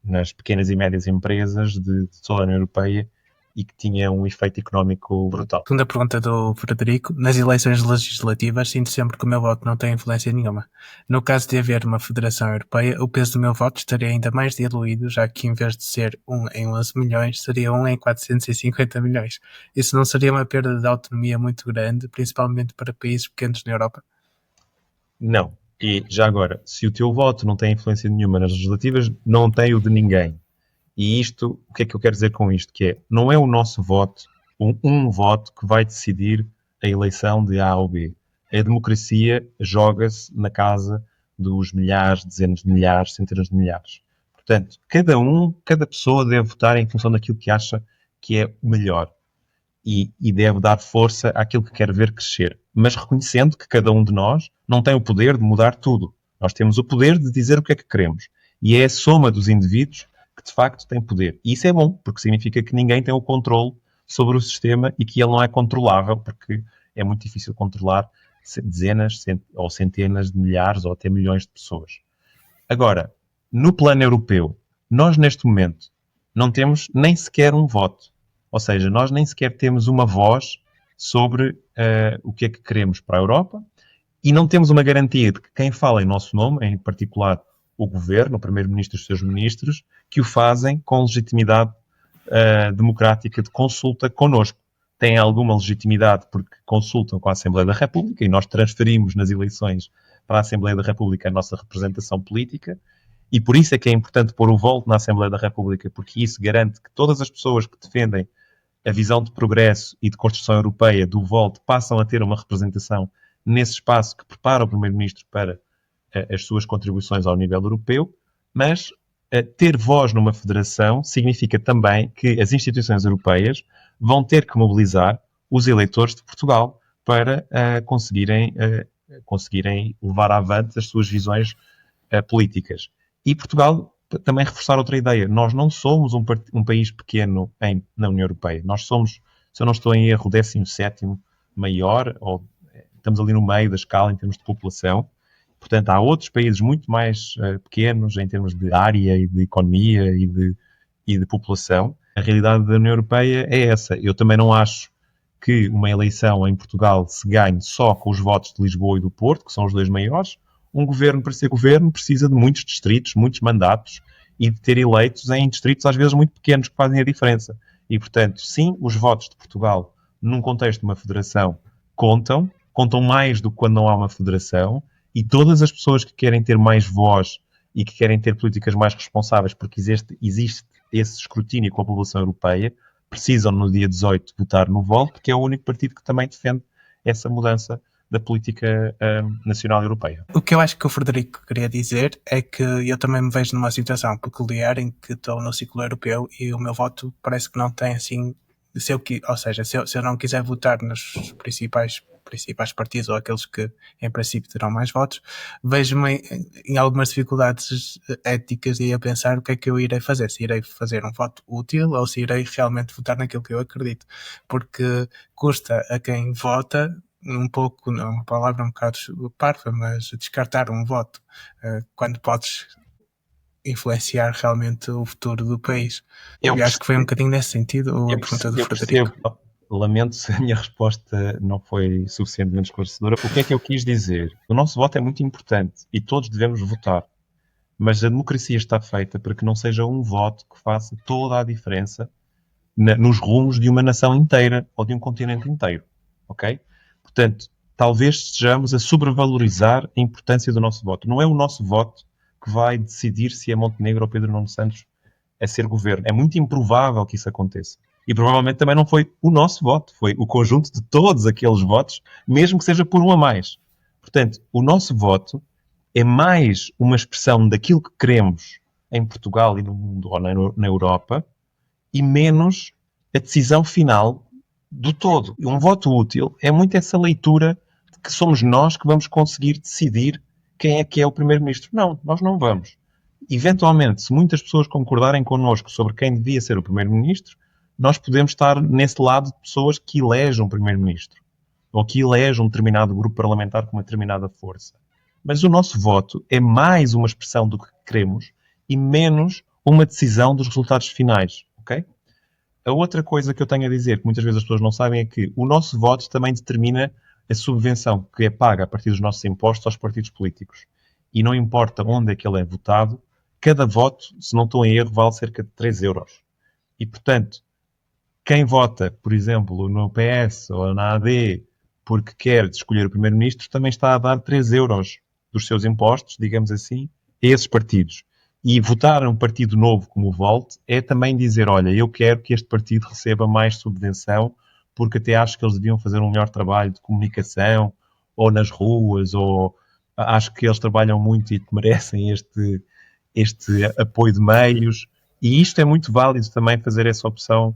nas pequenas e médias empresas de toda a União Europeia e que tinha um efeito económico brutal. Segunda pergunta do Frederico. Nas eleições legislativas, sinto sempre que o meu voto não tem influência nenhuma. No caso de haver uma federação europeia, o peso do meu voto estaria ainda mais diluído, já que em vez de ser 1 em 11 milhões, seria 1 em 450 milhões. Isso não seria uma perda de autonomia muito grande, principalmente para países pequenos na Europa? Não. E, já agora, se o teu voto não tem influência nenhuma nas legislativas, não tem o de ninguém. E isto, o que é que eu quero dizer com isto? Que é, não é o nosso voto, um voto que vai decidir a eleição de A ou B. A democracia joga-se na casa dos milhares, dezenas de milhares, centenas de milhares. Portanto, cada pessoa deve votar em função daquilo que acha que é o melhor. E deve dar força àquilo que quer ver crescer. Mas reconhecendo que cada um de nós não tem o poder de mudar tudo. Nós temos o poder de dizer o que é que queremos. E é a soma dos indivíduos que de facto tem poder. E isso é bom, porque significa que ninguém tem o controle sobre o sistema e que ele não é controlável, porque é muito difícil controlar dezenas ou centenas de milhares ou até milhões de pessoas. Agora, no plano europeu, nós neste momento não temos nem sequer um voto. Ou seja, nós nem sequer temos uma voz sobre o que é que queremos para a Europa e não temos uma garantia de que quem fala em nosso nome, em particular o Governo, o Primeiro-Ministro e os seus ministros, que o fazem com legitimidade democrática de consulta connosco. Têm alguma legitimidade porque consultam com a Assembleia da República e nós transferimos nas eleições para a Assembleia da República a nossa representação política e por isso é que é importante pôr o voto na Assembleia da República, porque isso garante que todas as pessoas que defendem a visão de progresso e de construção europeia do Volt passam a ter uma representação nesse espaço que prepara o Primeiro-Ministro para as suas contribuições ao nível europeu, mas ter voz numa federação significa também que as instituições europeias vão ter que mobilizar os eleitores de Portugal para conseguirem levar avante as suas visões políticas. E Portugal também reforçar outra ideia. Nós não somos um país pequeno na União Europeia. Nós somos, se eu não estou em erro, o 17º maior, ou estamos ali no meio da escala em termos de população. Portanto, há outros países muito mais pequenos em termos de área e de economia e de população. A realidade da União Europeia é essa. Eu também não acho que uma eleição em Portugal se ganhe só com os votos de Lisboa e do Porto, que são os dois maiores. Um governo, para ser governo, precisa de muitos distritos, muitos mandatos e de ter eleitos em distritos às vezes muito pequenos que fazem a diferença. E, portanto, sim, os votos de Portugal num contexto de uma federação contam mais do que quando não há uma federação, e todas as pessoas que querem ter mais voz e que querem ter políticas mais responsáveis, porque existe esse escrutínio com a população europeia, precisam no dia 18 votar no VOLT, porque é o único partido que também defende essa mudança da política nacional europeia. O que eu acho que o Frederico queria dizer é que eu também me vejo numa situação peculiar em que estou no ciclo europeu e o meu voto parece que não tem assim, se eu não quiser votar nos principais partidos ou aqueles que em princípio terão mais votos, vejo-me em algumas dificuldades éticas e a pensar o que é que eu irei fazer, se irei fazer um voto útil ou se irei realmente votar naquilo que eu acredito, porque custa a quem vota um pouco, não, uma palavra um bocado parva, mas descartar um voto quando podes influenciar realmente o futuro do país. Eu acho que foi um bocadinho nesse sentido a pergunta do Frederico. Lamento se a minha resposta não foi suficientemente esclarecedora. O que é que eu quis dizer? O nosso voto é muito importante e todos devemos votar. Mas a democracia está feita para que não seja um voto que faça toda a diferença nos rumos de uma nação inteira ou de um continente inteiro. Ok? Portanto, talvez estejamos a sobrevalorizar a importância do nosso voto. Não é o nosso voto que vai decidir se é Montenegro ou Pedro Nuno Santos a ser governo. É muito improvável que isso aconteça. E provavelmente também não foi o nosso voto, foi o conjunto de todos aqueles votos, mesmo que seja por um a mais. Portanto, o nosso voto é mais uma expressão daquilo que queremos em Portugal e no mundo, ou na Europa, e menos a decisão final do todo. Um voto útil é muito essa leitura de que somos nós que vamos conseguir decidir quem é que é o primeiro-ministro. Não, nós não vamos. Eventualmente, se muitas pessoas concordarem connosco sobre quem devia ser o primeiro-ministro, nós podemos estar nesse lado de pessoas que elegem um primeiro-ministro ou que elegem um determinado grupo parlamentar com uma determinada força. Mas o nosso voto é mais uma expressão do que queremos e menos uma decisão dos resultados finais, ok? A outra coisa que eu tenho a dizer, que muitas vezes as pessoas não sabem, é que o nosso voto também determina a subvenção que é paga a partir dos nossos impostos aos partidos políticos. E não importa onde é que ele é votado, cada voto, se não estou em erro, vale cerca de 3 euros. E, portanto, quem vota, por exemplo, no PS ou na AD porque quer escolher o primeiro-ministro também está a dar 3 euros dos seus impostos, digamos assim, a esses partidos. E votar um partido novo como o VOLT é também dizer, olha, eu quero que este partido receba mais subvenção porque até acho que eles deviam fazer um melhor trabalho de comunicação ou nas ruas, ou acho que eles trabalham muito e que merecem este apoio de meios. E isto é muito válido também, fazer essa opção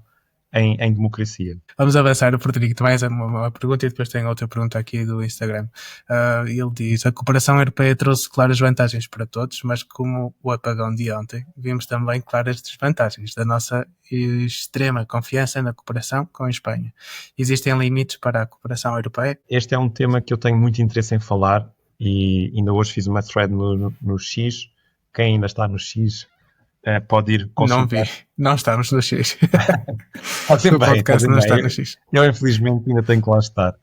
em democracia. Vamos avançar. O Frederico tem mais uma pergunta e depois tem outra pergunta aqui do Instagram. Ele diz: a cooperação europeia trouxe claras vantagens para todos, mas como o apagão de ontem, vimos também claras desvantagens da nossa extrema confiança na cooperação com a Espanha. Existem limites para a cooperação europeia? Este é um tema que eu tenho muito interesse em falar e ainda hoje fiz uma thread no X. Quem ainda está no X pode ir consultar. Não vi, não estamos no X. O podcast não está no X. Eu infelizmente ainda tenho que lá estar.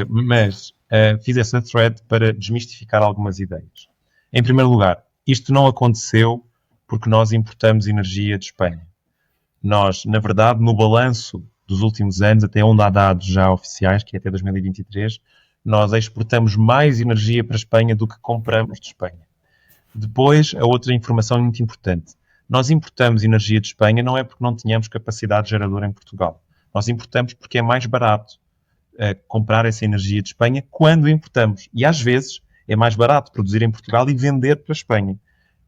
Mas fiz essa thread para desmistificar algumas ideias. Em primeiro lugar, isto não aconteceu porque nós importamos energia de Espanha. Nós, na verdade, no balanço dos últimos anos, até onde há dados já oficiais, que é até 2023, nós exportamos mais energia para a Espanha do que compramos de Espanha. Depois, a outra informação muito importante. Nós importamos energia de Espanha não é porque não tínhamos capacidade geradora em Portugal. Nós importamos porque é mais barato comprar essa energia de Espanha quando importamos. E às vezes é mais barato produzir em Portugal e vender para a Espanha.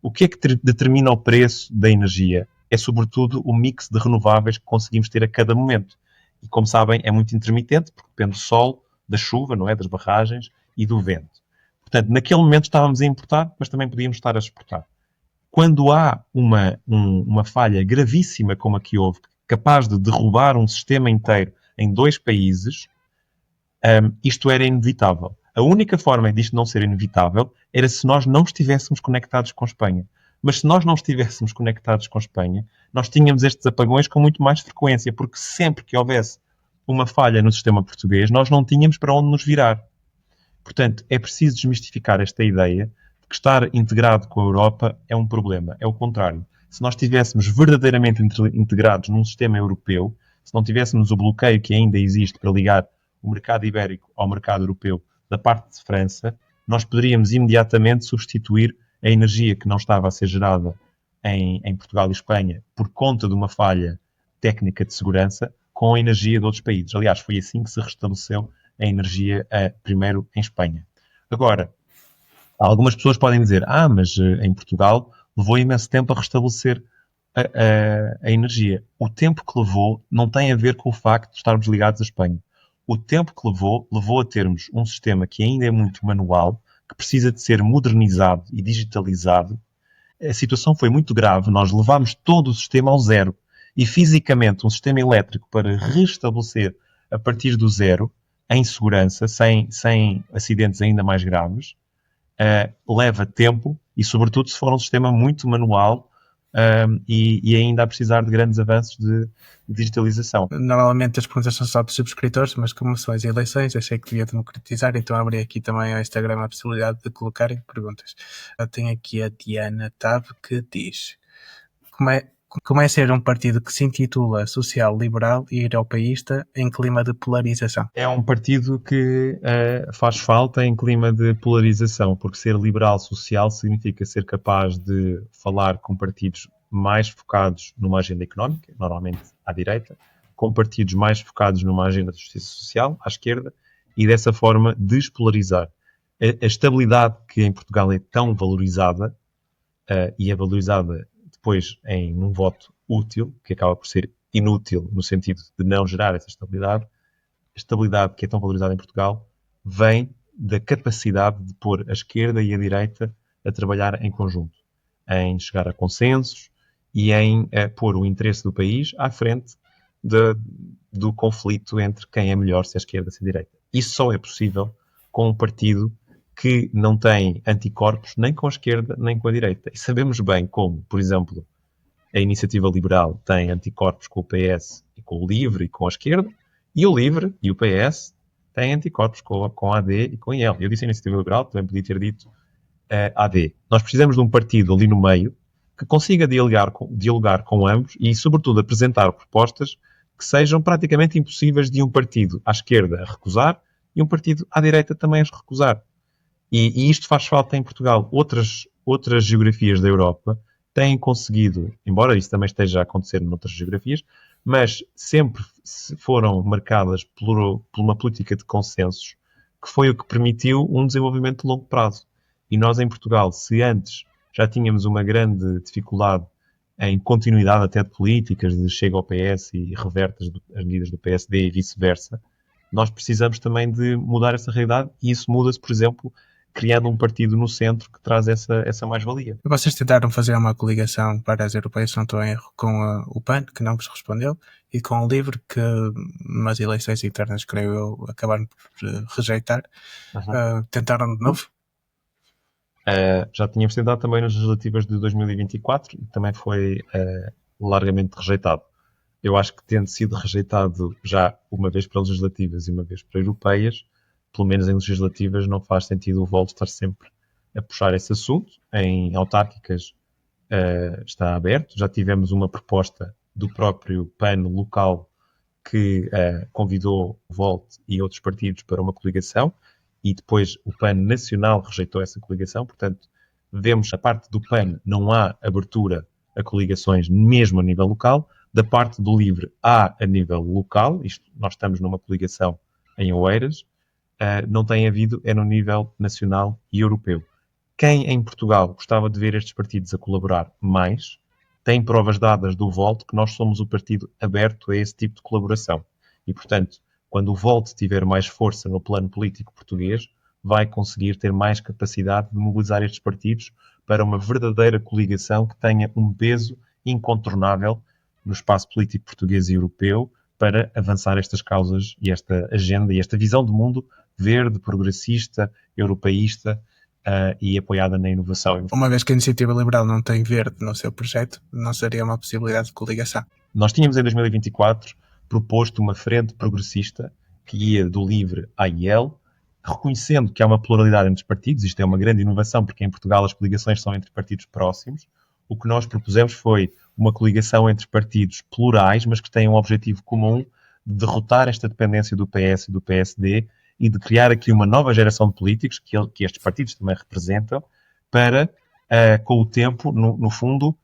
O que é que determina o preço da energia? É sobretudo o mix de renováveis que conseguimos ter a cada momento. E como sabem, é muito intermitente porque depende do sol, da chuva, não é? Das barragens e do vento. Portanto, naquele momento estávamos a importar, mas também podíamos estar a exportar. Quando há uma falha gravíssima como a que houve, capaz de derrubar um sistema inteiro em 2 países, isto era inevitável. A única forma disto não ser inevitável era se nós não estivéssemos conectados com Espanha. Mas se nós não estivéssemos conectados com Espanha, nós tínhamos estes apagões com muito mais frequência, porque sempre que houvesse uma falha no sistema português, nós não tínhamos para onde nos virar. Portanto, é preciso desmistificar esta ideia de que estar integrado com a Europa é um problema. É o contrário. Se nós estivéssemos verdadeiramente integrados num sistema europeu, se não tivéssemos o bloqueio que ainda existe para ligar o mercado ibérico ao mercado europeu da parte de França, nós poderíamos imediatamente substituir a energia que não estava a ser gerada em Portugal e Espanha por conta de uma falha técnica de segurança com a energia de outros países. Aliás, foi assim que se restabeleceu a energia primeiro em Espanha. Agora, algumas pessoas podem dizer, mas em Portugal levou imenso tempo a restabelecer a energia. O tempo que levou não tem a ver com o facto de estarmos ligados à Espanha. O tempo que levou a termos um sistema que ainda é muito manual, que precisa de ser modernizado e digitalizado. A situação foi muito grave, nós levámos todo o sistema ao zero. E fisicamente um sistema elétrico para restabelecer a partir do zero, em segurança, sem acidentes ainda mais graves, leva tempo e sobretudo se for um sistema muito manual e ainda a precisar de grandes avanços de digitalização. Normalmente as perguntas são só dos subscritores, mas como são as eleições, achei que devia democratizar, então abri aqui também ao Instagram a possibilidade de colocarem perguntas. Eu tenho aqui a Diana Tab que diz: como é ser um partido que se intitula social-liberal e europeísta em clima de polarização? É um partido que faz falta em clima de polarização, porque ser liberal-social significa ser capaz de falar com partidos mais focados numa agenda económica, normalmente à direita, com partidos mais focados numa agenda de justiça social, à esquerda, e dessa forma despolarizar. A estabilidade que em Portugal é tão valorizada, e é valorizada depois em um voto útil, que acaba por ser inútil no sentido de não gerar essa estabilidade, a estabilidade que é tão valorizada em Portugal vem da capacidade de pôr a esquerda e a direita a trabalhar em conjunto, em chegar a consensos e em pôr o interesse do país à frente do conflito entre quem é melhor, se é a esquerda ou se é a direita. Isso só é possível com um partido que não tem anticorpos nem com a esquerda nem com a direita. E sabemos bem como, por exemplo, a Iniciativa Liberal tem anticorpos com o PS e com o LIVRE e com a esquerda, e o LIVRE e o PS têm anticorpos com a AD e com a IL. Eu disse a Iniciativa Liberal, também podia ter dito AD. Nós precisamos de um partido ali no meio que consiga dialogar com ambos e, sobretudo, apresentar propostas que sejam praticamente impossíveis de um partido à esquerda a recusar e um partido à direita também a recusar. E isto faz falta em Portugal. Outras geografias da Europa têm conseguido, embora isso também esteja a acontecer noutras geografias, mas sempre foram marcadas por uma política de consensos que foi o que permitiu um desenvolvimento de longo prazo. E nós em Portugal, se antes já tínhamos uma grande dificuldade em continuidade até de políticas, de chega ao PS e reverte as medidas do PSD e vice-versa, nós precisamos também de mudar essa realidade e isso muda-se, por exemplo, criando um partido no centro que traz essa mais-valia. Vocês tentaram fazer uma coligação para as europeias, se não estou em erro, com o PAN, que não vos respondeu, e com o LIVRE, que nas eleições internas, creio eu, acabaram por rejeitar. Tentaram de novo? Já tínhamos tentado também nas legislativas de 2024 e também foi largamente rejeitado. Eu acho que tendo sido rejeitado já uma vez para legislativas e uma vez para europeias, pelo menos em legislativas não faz sentido o VOLT estar sempre a puxar esse assunto. Em autárquicas está aberto. Já tivemos uma proposta do próprio PAN local que convidou o VOLT e outros partidos para uma coligação e depois o PAN nacional rejeitou essa coligação. Portanto, vemos a parte do PAN não há abertura a coligações mesmo a nível local. Da parte do LIVRE há a nível local. Nós estamos numa coligação em Oeiras. Não tem havido, é no nível nacional e europeu. Quem em Portugal gostava de ver estes partidos a colaborar mais, tem provas dadas do VOLT que nós somos o partido aberto a esse tipo de colaboração. E, portanto, quando o VOLT tiver mais força no plano político português, vai conseguir ter mais capacidade de mobilizar estes partidos para uma verdadeira coligação que tenha um peso incontornável no espaço político português e europeu, para avançar estas causas e esta agenda e esta visão de mundo verde, progressista, europeísta e apoiada na inovação. Uma vez que a Iniciativa Liberal não tem verde no seu projeto, não seria uma possibilidade de coligação. Nós tínhamos em 2024 proposto uma frente progressista que ia do LIVRE à IEL, reconhecendo que há uma pluralidade entre os partidos. Isto é uma grande inovação, porque em Portugal as coligações são entre partidos próximos. O que nós propusemos foi uma coligação entre partidos plurais, mas que têm um objetivo comum de derrotar esta dependência do PS e do PSD e de criar aqui uma nova geração de políticos, que estes partidos também representam, para, com o tempo, no fundo,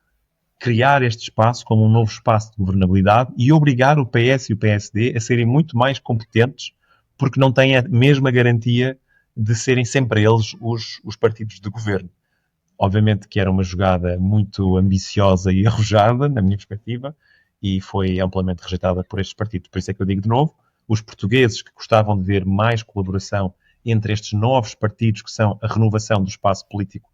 criar este espaço como um novo espaço de governabilidade e obrigar o PS e o PSD a serem muito mais competentes, porque não têm a mesma garantia de serem sempre eles os partidos de governo. Obviamente que era uma jogada muito ambiciosa e arrojada, na minha perspectiva, e foi amplamente rejeitada por estes partidos. Por isso é que eu digo de novo, os portugueses que gostavam de ver mais colaboração entre estes novos partidos, que são a renovação do espaço político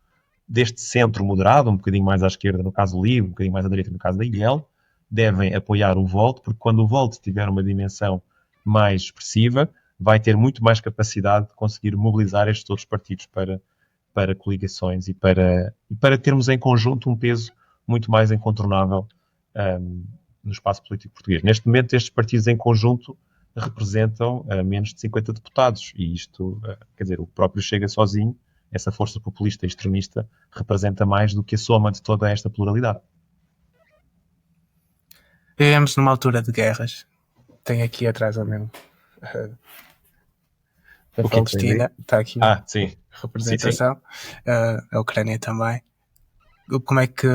deste centro moderado, um bocadinho mais à esquerda no caso do LIVRE, um bocadinho mais à direita no caso da IEL, devem apoiar o Volt, porque quando o Volt tiver uma dimensão mais expressiva, vai ter muito mais capacidade de conseguir mobilizar estes outros partidos para coligações e para termos em conjunto um peso muito mais incontornável no espaço político português. Neste momento, estes partidos em conjunto representam menos de 50 deputados e isto, quer dizer, o próprio Chega sozinho, essa força populista e extremista, representa mais do que a soma de toda esta pluralidade. Vivemos numa altura de guerras. Tem aqui atrás ao mesmo a Palestina, está aqui sim. a representação, sim. A Ucrânia também. Como é que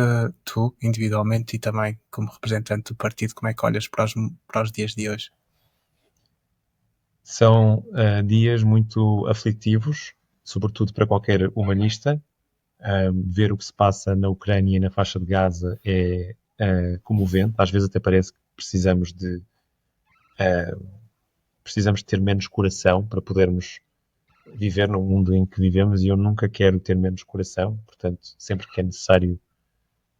tu, individualmente e também como representante do partido, como é que olhas para os dias de hoje? São dias muito aflitivos, sobretudo para qualquer humanista. Ver o que se passa na Ucrânia e na faixa de Gaza é comovente. Às vezes até parece que precisamos de ter menos coração para podermos viver no mundo em que vivemos, e eu nunca quero ter menos coração. Portanto, sempre que é necessário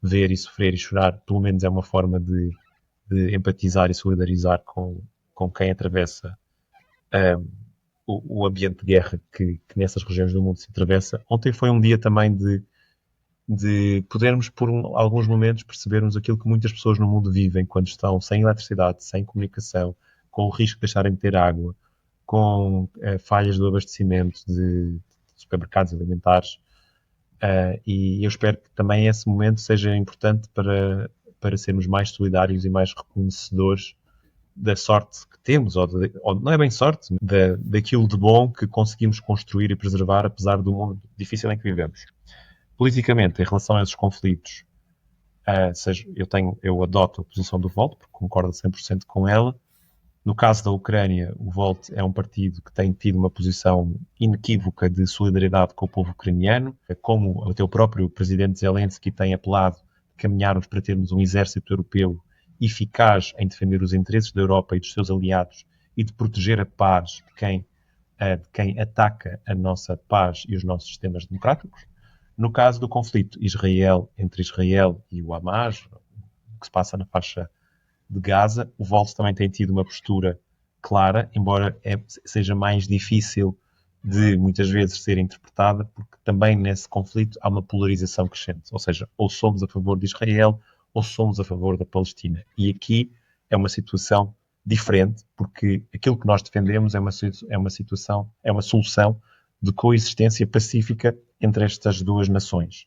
ver e sofrer e chorar, pelo menos é uma forma de empatizar e solidarizar com quem atravessa o ambiente de guerra que nessas regiões do mundo se atravessa. Ontem foi um dia também de podermos, por alguns momentos, percebermos aquilo que muitas pessoas no mundo vivem quando estão sem eletricidade, sem comunicação, com o risco de deixarem de ter água, com falhas do abastecimento de supermercados alimentares. E eu espero que também esse momento seja importante para sermos mais solidários e mais reconhecedores da sorte que temos, ou não é bem sorte, daquilo de bom que conseguimos construir e preservar, apesar do mundo difícil em que vivemos. Politicamente, em relação a esses conflitos, eu adoto a posição do Volt, porque concordo 100% com ela. No caso da Ucrânia, o Volt é um partido que tem tido uma posição inequívoca de solidariedade com o povo ucraniano, como o teu próprio presidente Zelensky tem apelado a caminharmos para termos um exército europeu eficaz em defender os interesses da Europa e dos seus aliados e de proteger a paz de quem ataca a nossa paz e os nossos sistemas democráticos. No caso do conflito entre Israel e o Hamas, o que se passa na faixa de Gaza, o Volt também tem tido uma postura clara, embora seja mais difícil de muitas vezes ser interpretada, porque também nesse conflito há uma polarização crescente, ou seja, ou somos a favor de Israel ou somos a favor da Palestina. E aqui é uma situação diferente, porque aquilo que nós defendemos é uma solução de coexistência pacífica entre estas duas nações.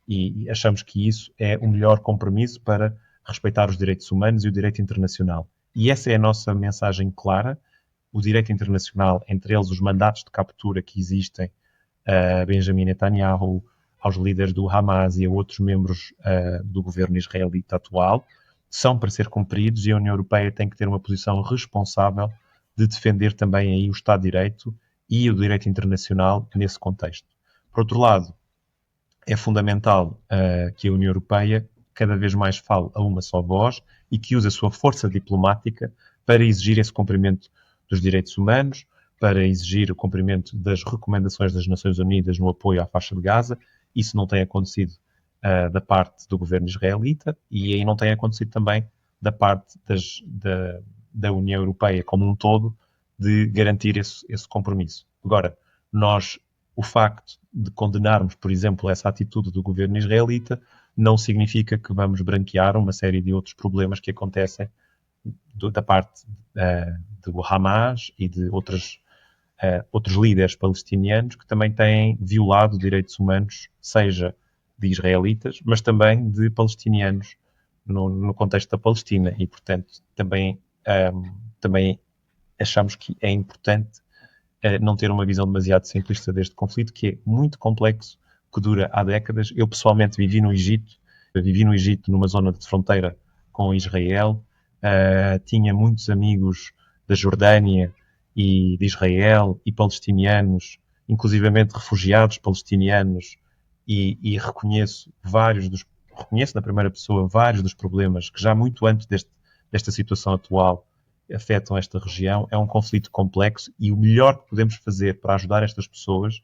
E achamos que isso é o melhor compromisso para respeitar os direitos humanos e o direito internacional. E essa é a nossa mensagem clara. O direito internacional, entre eles os mandatos de captura que existem a Benjamin Netanyahu, aos líderes do Hamas e a outros membros do governo israelita atual, são para ser cumpridos, e a União Europeia tem que ter uma posição responsável de defender também aí o Estado de Direito e o direito internacional nesse contexto. Por outro lado, é fundamental que a União Europeia cada vez mais fale a uma só voz e que use a sua força diplomática para exigir esse cumprimento dos direitos humanos, para exigir o cumprimento das recomendações das Nações Unidas no apoio à faixa de Gaza. Isso não tem acontecido da parte do governo israelita, e aí não tem acontecido também da parte da União Europeia como um todo de garantir esse compromisso. Agora, o facto de condenarmos, por exemplo, essa atitude do governo israelita não significa que vamos branquear uma série de outros problemas que acontecem da parte do Hamas e de outros líderes palestinianos que também têm violado direitos humanos, seja de israelitas, mas também de palestinianos no contexto da Palestina. E, portanto, também achamos que é importante não ter uma visão demasiado simplista deste conflito, que é muito complexo, que dura há décadas. Eu, pessoalmente, vivi no Egito numa zona de fronteira com Israel, tinha muitos amigos da Jordânia e de Israel e palestinianos, inclusivamente refugiados palestinianos, e reconheço na primeira pessoa vários dos problemas que já muito antes desta situação atual afetam esta região. É um conflito complexo e o melhor que podemos fazer para ajudar estas pessoas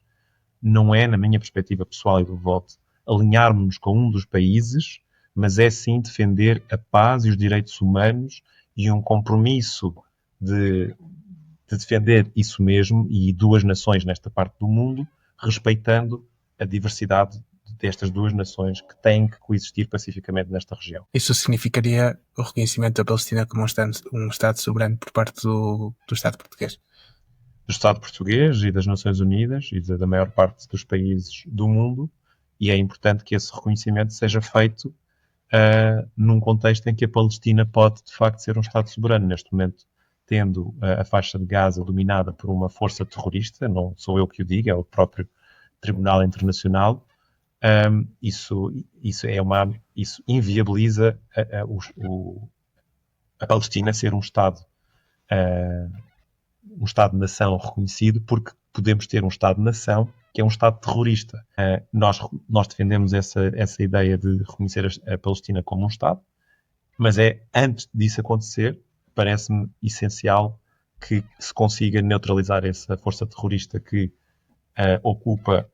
não é, na minha perspectiva pessoal e do voto, alinharmos-nos com um dos países, mas é sim defender a paz e os direitos humanos e um compromisso de defender isso mesmo e duas nações nesta parte do mundo, respeitando a diversidade destas duas nações que têm que coexistir pacificamente nesta região. Isso significaria o reconhecimento da Palestina como um Estado soberano por parte do Estado português? Do Estado português e das Nações Unidas e da maior parte dos países do mundo, e é importante que esse reconhecimento seja feito num contexto em que a Palestina pode, de facto, ser um Estado soberano. Neste momento, tendo a faixa de Gaza dominada por uma força terrorista, não sou eu que o digo, é o próprio Tribunal Internacional, isso inviabiliza a Palestina ser um Estado-nação reconhecido, porque podemos ter um Estado-nação que é um Estado terrorista. Nós defendemos essa ideia de reconhecer a Palestina como um Estado, mas antes disso acontecer, parece-me essencial que se consiga neutralizar essa força terrorista que ocupa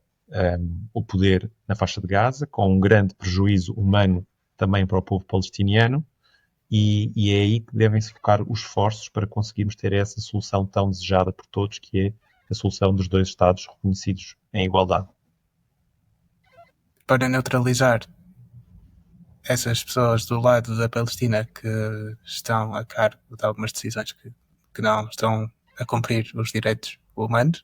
o poder na faixa de Gaza, com um grande prejuízo humano também para o povo palestiniano, e é aí que devem-se focar os esforços para conseguirmos ter essa solução tão desejada por todos, que é a solução dos dois Estados reconhecidos em igualdade. Para neutralizar essas pessoas do lado da Palestina que estão a cargo de algumas decisões que não estão a cumprir os direitos humanos,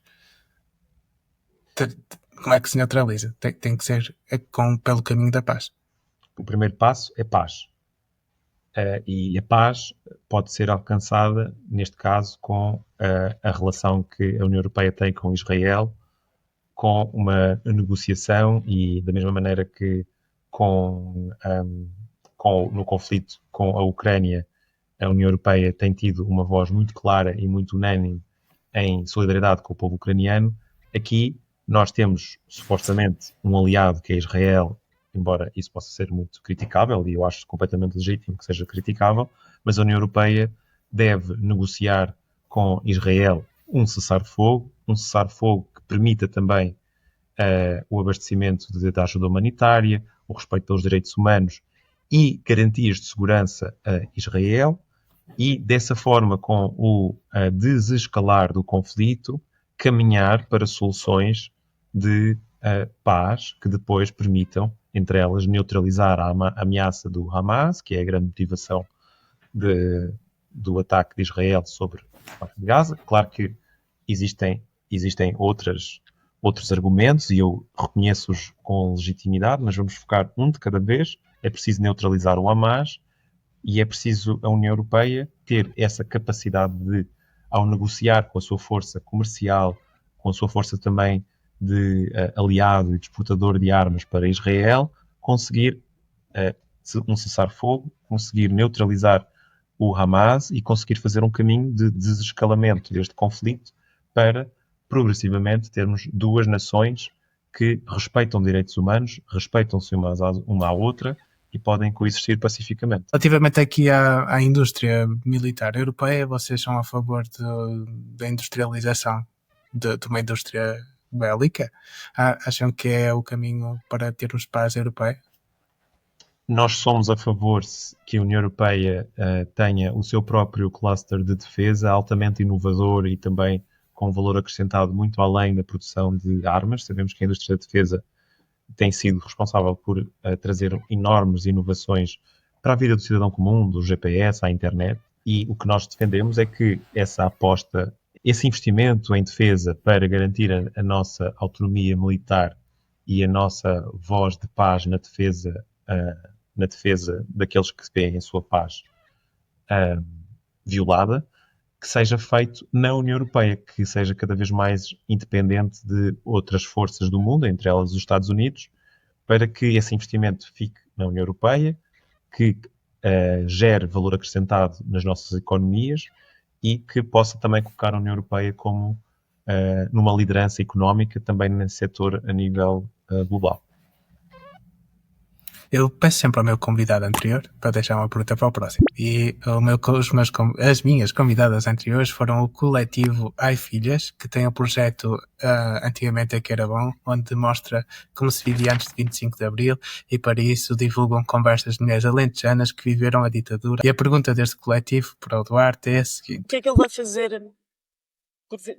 como é que se neutraliza? Tem que ser pelo caminho da paz. O primeiro passo é paz. E a paz pode ser alcançada, neste caso, com a relação que a União Europeia tem com Israel, com uma negociação e, da mesma maneira que no conflito com a Ucrânia, a União Europeia tem tido uma voz muito clara e muito unânime em solidariedade com o povo ucraniano. Aqui nós temos, supostamente, um aliado que é Israel, embora isso possa ser muito criticável, e eu acho completamente legítimo que seja criticável, mas a União Europeia deve negociar com Israel um cessar-fogo que permita também o abastecimento da ajuda humanitária, o respeito pelos direitos humanos e garantias de segurança a Israel, e dessa forma, com o desescalar do conflito, caminhar para soluções de paz que depois permitam, entre elas, neutralizar a ameaça do Hamas, que é a grande motivação do ataque de Israel sobre a parte de Gaza. Claro que existem outros argumentos e eu reconheço-os com legitimidade, mas vamos focar um de cada vez. É preciso neutralizar o Hamas e é preciso a União Europeia ter essa capacidade de, ao negociar com a sua força comercial, com a sua força também de aliado e de exportador de armas para Israel, conseguir um cessar-fogo, conseguir neutralizar o Hamas e conseguir fazer um caminho de desescalamento deste conflito para, progressivamente, termos duas nações que respeitam direitos humanos, respeitam-se uma à outra e podem coexistir pacificamente. Relativamente aqui à indústria militar europeia, vocês são a favor da industrialização de uma indústria bélica? Acham que é o caminho para termos paz europeia? nós somos a favor que a União Europeia tenha o seu próprio cluster de defesa altamente inovador e também com valor acrescentado muito além da produção de armas. Sabemos que a indústria da defesa tem sido responsável por trazer enormes inovações para a vida do cidadão comum, do GPS à internet, e o que nós defendemos é que essa aposta, esse investimento em defesa para garantir a nossa autonomia militar e a nossa voz de paz na defesa daqueles que veem a sua paz violada, que seja feito na União Europeia, que seja cada vez mais independente de outras forças do mundo, entre elas os Estados Unidos, para que esse investimento fique na União Europeia, que gere valor acrescentado nas nossas economias e que possa também colocar a União Europeia como numa liderança económica também nesse setor a nível global. Eu peço sempre ao meu convidado anterior para deixar uma pergunta para o próximo. E as minhas convidadas anteriores foram o coletivo Ai Filhas, que tem um projeto antigamente é que era bom, onde mostra como se vivia antes de 25 de Abril e para isso divulgam conversas de mulheres alentejanas que viveram a ditadura. E a pergunta deste coletivo para o Duarte é a seguinte: O que é que ele vai fazer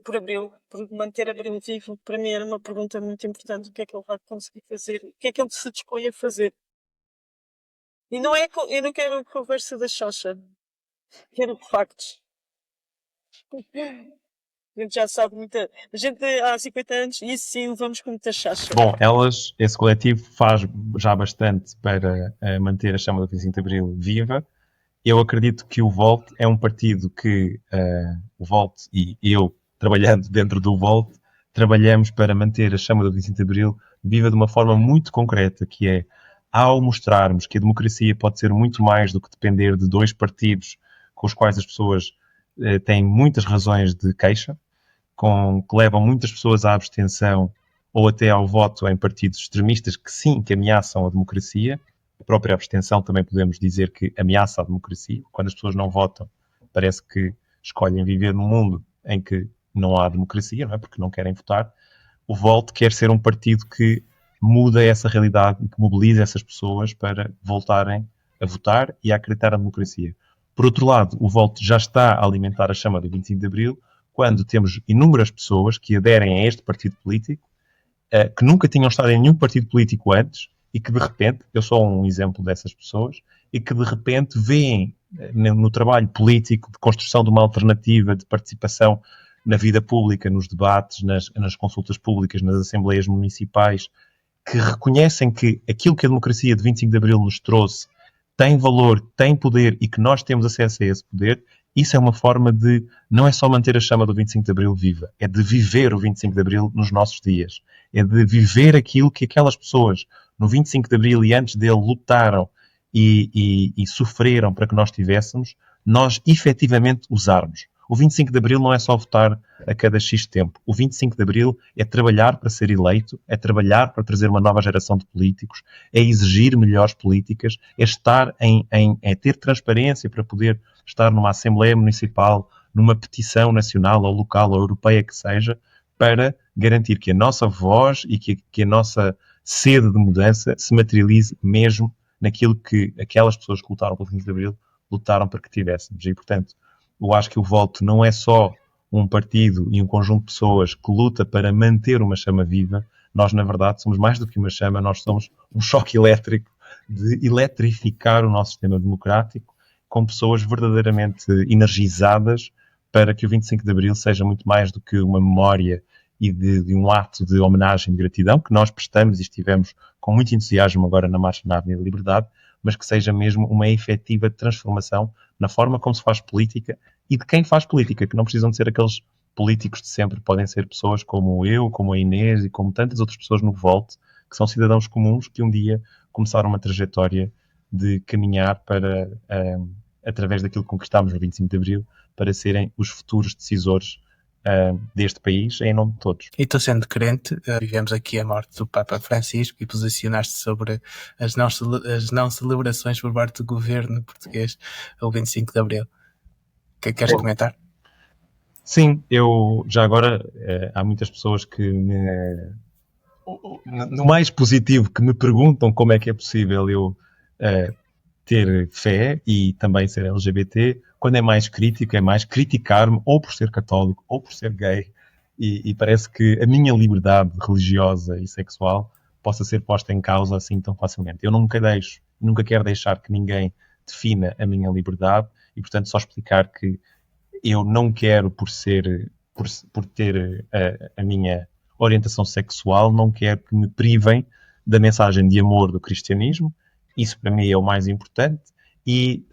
por Abril, por manter Abril vivo? Para mim era uma pergunta muito importante. O que é que ele vai conseguir fazer? O que é que ele se dispõe a fazer? E não é, eu não quero conversa da Xoxa, quero factos. A gente já sabe muita. A gente há 50 anos, isso sim, levamos com muita Xoxa. Bom, esse coletivo faz já bastante para manter a chama do 25 de Abril viva. Eu acredito que o Volt é um partido que o Volt e eu, trabalhando dentro do Volt, trabalhamos para manter a chama do 25 de Abril viva de uma forma muito concreta, que é ao mostrarmos que a democracia pode ser muito mais do que depender de dois partidos com os quais as pessoas têm muitas razões de queixa, que levam muitas pessoas à abstenção ou até ao voto em partidos extremistas que sim, que ameaçam a democracia. A própria abstenção também podemos dizer que ameaça a democracia. Quando as pessoas não votam, parece que escolhem viver num mundo em que não há democracia, não é? Porque não querem votar. O Volt quer ser um partido que muda essa realidade e que mobiliza essas pessoas para voltarem a votar e a acreditar na democracia. Por outro lado, o Volt já está a alimentar a chama do 25 de Abril, quando temos inúmeras pessoas que aderem a este partido político, que nunca tinham estado em nenhum partido político antes, e que de repente, eu sou um exemplo dessas pessoas, e que de repente veem no trabalho político de construção de uma alternativa de participação na vida pública, nos debates, nas consultas públicas, nas assembleias municipais, que reconhecem que aquilo que a democracia de 25 de Abril nos trouxe tem valor, tem poder e que nós temos acesso a esse poder. Isso é uma forma de, não é só manter a chama do 25 de Abril viva, é de viver o 25 de Abril nos nossos dias. É de viver aquilo que aquelas pessoas no 25 de Abril e antes dele lutaram e sofreram para que nós tivéssemos, nós efetivamente usarmos. O 25 de Abril não é só votar a cada X tempo. O 25 de Abril é trabalhar para ser eleito, é trabalhar para trazer uma nova geração de políticos, é exigir melhores políticas, é estar é ter transparência para poder estar numa Assembleia Municipal, numa petição nacional ou local ou europeia que seja, para garantir que a nossa voz e que a nossa sede de mudança se materialize mesmo naquilo que aquelas pessoas que lutaram pelo 25 de Abril lutaram para que tivéssemos. E, portanto, eu acho que o Volt não é só um partido e um conjunto de pessoas que luta para manter uma chama viva. Nós, na verdade, somos mais do que uma chama, nós somos um choque elétrico de eletrificar o nosso sistema democrático com pessoas verdadeiramente energizadas para que o 25 de Abril seja muito mais do que uma memória e de um ato de homenagem e de gratidão que nós prestamos e estivemos com muito entusiasmo agora na Marcha na Avenida da Liberdade, mas que seja mesmo uma efetiva transformação na forma como se faz política e de quem faz política, que não precisam de ser aqueles políticos de sempre, podem ser pessoas como eu, como a Inês e como tantas outras pessoas no Volt, que são cidadãos comuns que um dia começaram uma trajetória de caminhar para, através daquilo que conquistámos no 25 de Abril, para serem os futuros decisores deste país, em nome de todos. E tu, sendo crente, vivemos aqui a morte do Papa Francisco e posicionaste sobre as não celebrações por parte do governo português o 25 de Abril. Queres comentar? Sim, eu já agora há muitas pessoas que no mais positivo que me perguntam como é que é possível eu ter fé e também ser LGBT. Quando é mais crítico, é mais criticar-me ou por ser católico ou por ser gay. E parece que a minha liberdade religiosa e sexual possa ser posta em causa assim tão facilmente. Eu nunca quero deixar que ninguém defina a minha liberdade e, portanto, só explicar que eu não quero, por ter a minha orientação sexual, não quero que me privem da mensagem de amor do cristianismo. Isso para mim é o mais importante e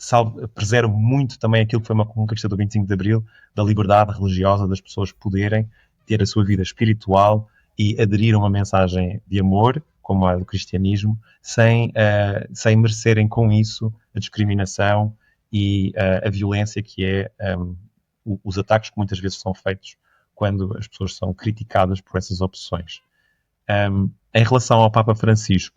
preservo muito também aquilo que foi uma conquista do 25 de Abril, da liberdade religiosa, das pessoas poderem ter a sua vida espiritual e aderir a uma mensagem de amor, como a do cristianismo, sem merecerem com isso a discriminação e a violência que é os ataques que muitas vezes são feitos quando as pessoas são criticadas por essas opções. Em relação ao Papa Francisco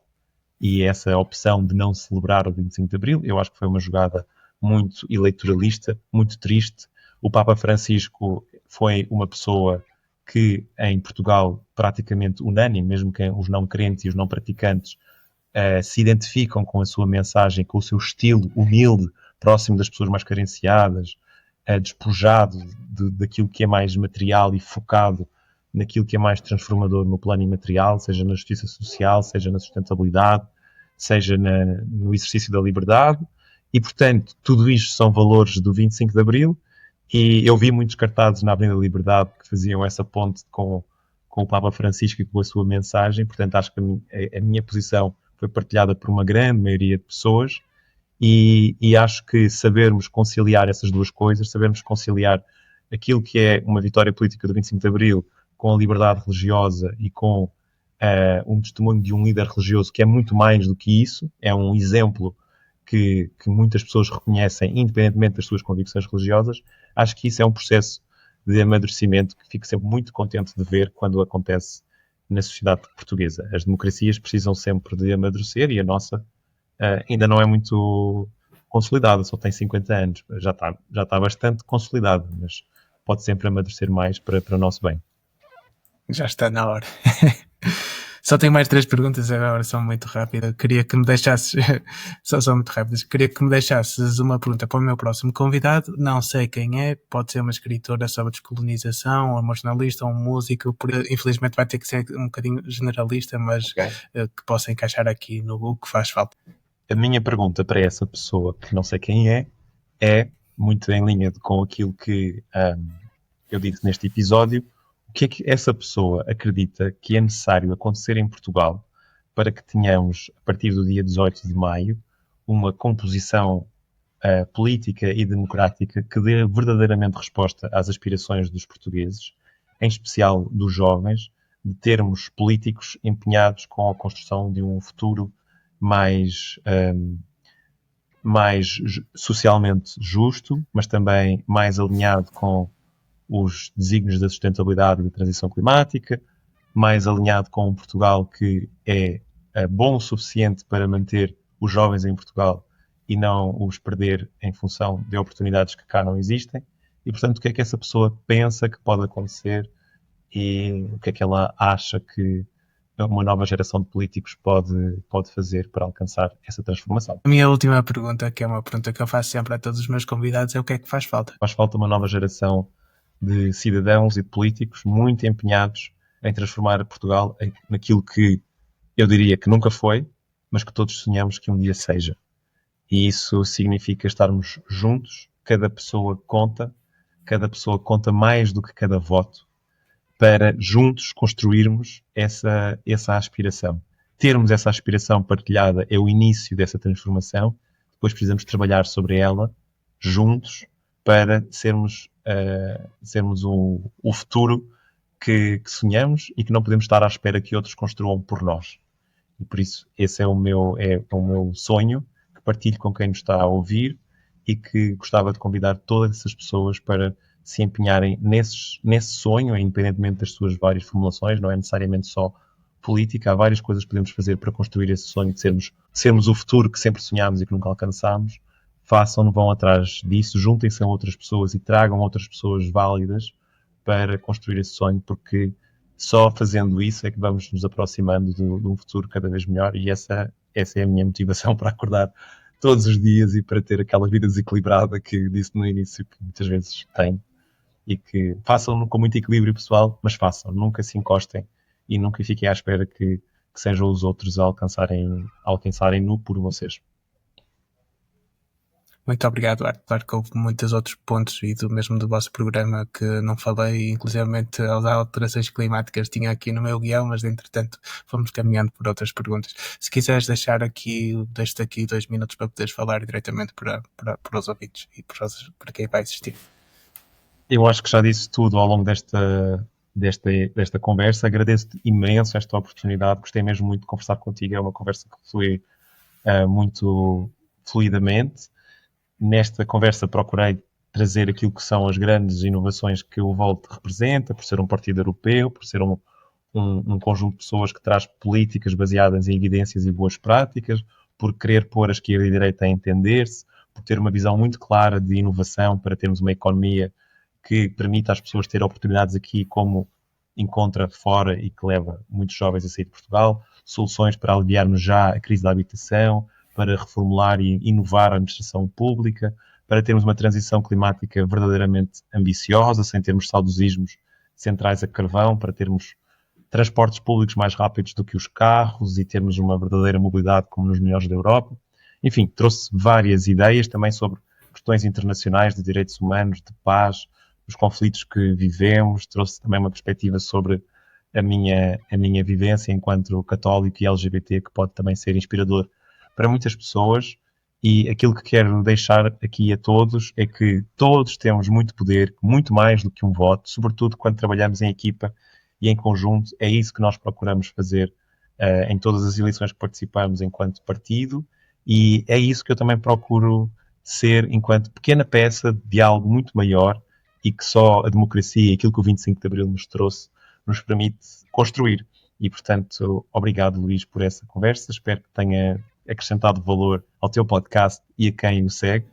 e essa opção de não celebrar o 25 de Abril, eu acho que foi uma jogada muito eleitoralista, muito triste. O Papa Francisco foi uma pessoa que em Portugal praticamente unânime, mesmo que os não crentes e os não praticantes se identificam com a sua mensagem, com o seu estilo humilde, próximo das pessoas mais carenciadas, despojado daquilo que é mais material e focado naquilo que é mais transformador no plano imaterial, seja na justiça social, seja na sustentabilidade, seja no exercício da liberdade. E, portanto, tudo isto são valores do 25 de Abril. E eu vi muitos cartazes na Avenida da Liberdade que faziam essa ponte com o Papa Francisco e com a sua mensagem. Portanto, acho que a minha posição foi partilhada por uma grande maioria de pessoas e acho que sabermos conciliar essas duas coisas, sabermos conciliar aquilo que é uma vitória política do 25 de Abril com a liberdade religiosa e com um testemunho de um líder religioso que é muito mais do que isso, é um exemplo que muitas pessoas reconhecem, independentemente das suas convicções religiosas. Acho que isso é um processo de amadurecimento que fico sempre muito contente de ver quando acontece na sociedade portuguesa. As democracias precisam sempre de amadurecer e a nossa ainda não é muito consolidada, só tem 50 anos. Já está bastante consolidada, mas pode sempre amadurecer mais para o nosso bem. Já está na hora. Só tenho mais 3 perguntas agora, são muito rápidas. Queria que me deixasses, são muito rápidas. Queria que me deixasses uma pergunta para o meu próximo convidado. Não sei quem é, pode ser uma escritora sobre descolonização, ou uma jornalista, ou um músico. Infelizmente vai ter que ser um bocadinho generalista, mas que possa encaixar aqui no que faz falta. A minha pergunta para essa pessoa, que não sei quem é muito em linha com aquilo que eu disse neste episódio. O que é que essa pessoa acredita que é necessário acontecer em Portugal para que tenhamos, a partir do dia 18 de maio, uma composição política e democrática que dê verdadeiramente resposta às aspirações dos portugueses, em especial dos jovens, de termos políticos empenhados com a construção de um futuro mais socialmente justo, mas também mais alinhado com os desígnios da sustentabilidade e da transição climática, mais alinhado com um Portugal que é bom o suficiente para manter os jovens em Portugal e não os perder em função de oportunidades que cá não existem. E, portanto, o que é que essa pessoa pensa que pode acontecer e o que é que ela acha que uma nova geração de políticos pode fazer para alcançar essa transformação? A minha última pergunta, que é uma pergunta que eu faço sempre a todos os meus convidados, é o que é que faz falta? Faz falta uma nova geração de cidadãos e de políticos muito empenhados em transformar Portugal naquilo que eu diria que nunca foi, mas que todos sonhamos que um dia seja. E isso significa estarmos juntos, cada pessoa conta mais do que cada voto, para juntos construirmos essa aspiração. Termos essa aspiração partilhada é o início dessa transformação, depois precisamos trabalhar sobre ela juntos para sermos o futuro que sonhamos e que não podemos estar à espera que outros construam por nós. E por isso esse é o meu sonho, que partilho com quem nos está a ouvir e que gostava de convidar todas essas pessoas para se empenharem nesse sonho, independentemente das suas várias formulações. Não é necessariamente só política, há várias coisas que podemos fazer para construir esse sonho de sermos o futuro que sempre sonhámos e que nunca alcançámos. Façam, vão atrás disso, juntem-se a outras pessoas e tragam outras pessoas válidas para construir esse sonho, porque só fazendo isso é que vamos nos aproximando de um futuro cada vez melhor, e essa é a minha motivação para acordar todos os dias e para ter aquela vida desequilibrada que disse no início que muitas vezes tenho. E que façam com muito equilíbrio pessoal, mas façam, nunca se encostem e nunca fiquem à espera que sejam os outros a alcançarem por vocês. Muito obrigado, Duarte. Claro que houve muitos outros pontos e mesmo do vosso programa que não falei, inclusivamente as alterações climáticas tinha aqui no meu guião, mas entretanto fomos caminhando por outras perguntas. Se quiseres deixar aqui, deixo-te aqui 2 minutos para poderes falar diretamente para os ouvintes e para quem vai assistir. Eu acho que já disse tudo ao longo desta conversa. Agradeço-te imenso esta oportunidade. Gostei mesmo muito de conversar contigo. É uma conversa que flui muito fluidamente. Nesta conversa procurei trazer aquilo que são as grandes inovações que o Volt representa, por ser um partido europeu, por ser um conjunto de pessoas que traz políticas baseadas em evidências e boas práticas, por querer pôr a esquerda e a direita a entender-se, por ter uma visão muito clara de inovação para termos uma economia que permita às pessoas ter oportunidades aqui como encontra fora e que leva muitos jovens a sair de Portugal, soluções para aliviarmos já a crise da habitação, para reformular e inovar a administração pública, para termos uma transição climática verdadeiramente ambiciosa, sem termos saudosismos centrais a carvão, para termos transportes públicos mais rápidos do que os carros e termos uma verdadeira mobilidade como nos melhores da Europa. Enfim, trouxe várias ideias também sobre questões internacionais de direitos humanos, de paz, os conflitos que vivemos, trouxe também uma perspectiva sobre a minha vivência enquanto católico e LGBT, que pode também ser inspirador para muitas pessoas. E aquilo que quero deixar aqui a todos é que todos temos muito poder, muito mais do que um voto, sobretudo quando trabalhamos em equipa e em conjunto. É isso que nós procuramos fazer em todas as eleições que participamos enquanto partido, e é isso que eu também procuro ser enquanto pequena peça de algo muito maior e que só a democracia e aquilo que o 25 de Abril nos trouxe nos permite construir. E, portanto, obrigado, Luís, por essa conversa. Espero que tenha acrescentado valor ao teu podcast e a quem o segue.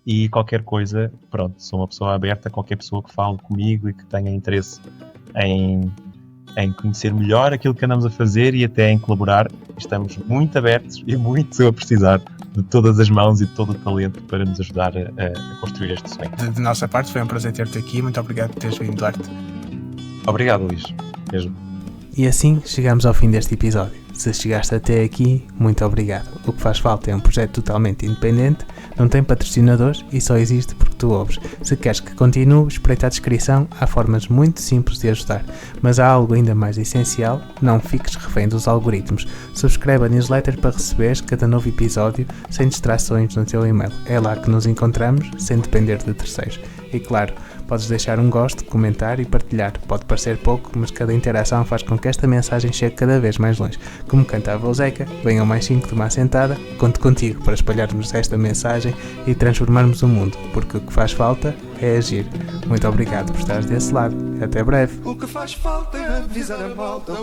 E qualquer coisa, pronto, sou uma pessoa aberta a qualquer pessoa que fale comigo e que tenha interesse em conhecer melhor aquilo que andamos a fazer e até em colaborar. Estamos muito abertos e muito a precisar de todas as mãos e de todo o talento para nos ajudar a construir este sonho. De nossa parte, foi um prazer ter-te aqui. Muito obrigado por teres vindo, Duarte. Obrigado, Luís. Mesmo. E assim chegamos ao fim deste episódio. Se chegaste até aqui, muito obrigado. O que faz falta é um projeto totalmente independente, não tem patrocinadores e só existe porque tu ouves. Se queres que continue, espreita a descrição, há formas muito simples de ajudar. Mas há algo ainda mais essencial, não fiques refém dos algoritmos. Subscreve a newsletter para receberes cada novo episódio sem distrações no teu e-mail. É lá que nos encontramos, sem depender de terceiros. E claro, podes deixar um gosto, comentar e partilhar. Pode parecer pouco, mas cada interação faz com que esta mensagem chegue cada vez mais longe. Como cantava o Zeca, venham mais 5 de uma assentada, conto contigo para espalharmos esta mensagem e transformarmos o mundo, porque o que faz falta é agir. Muito obrigado por estares desse lado. Até breve. O que faz falta é avisar a malta.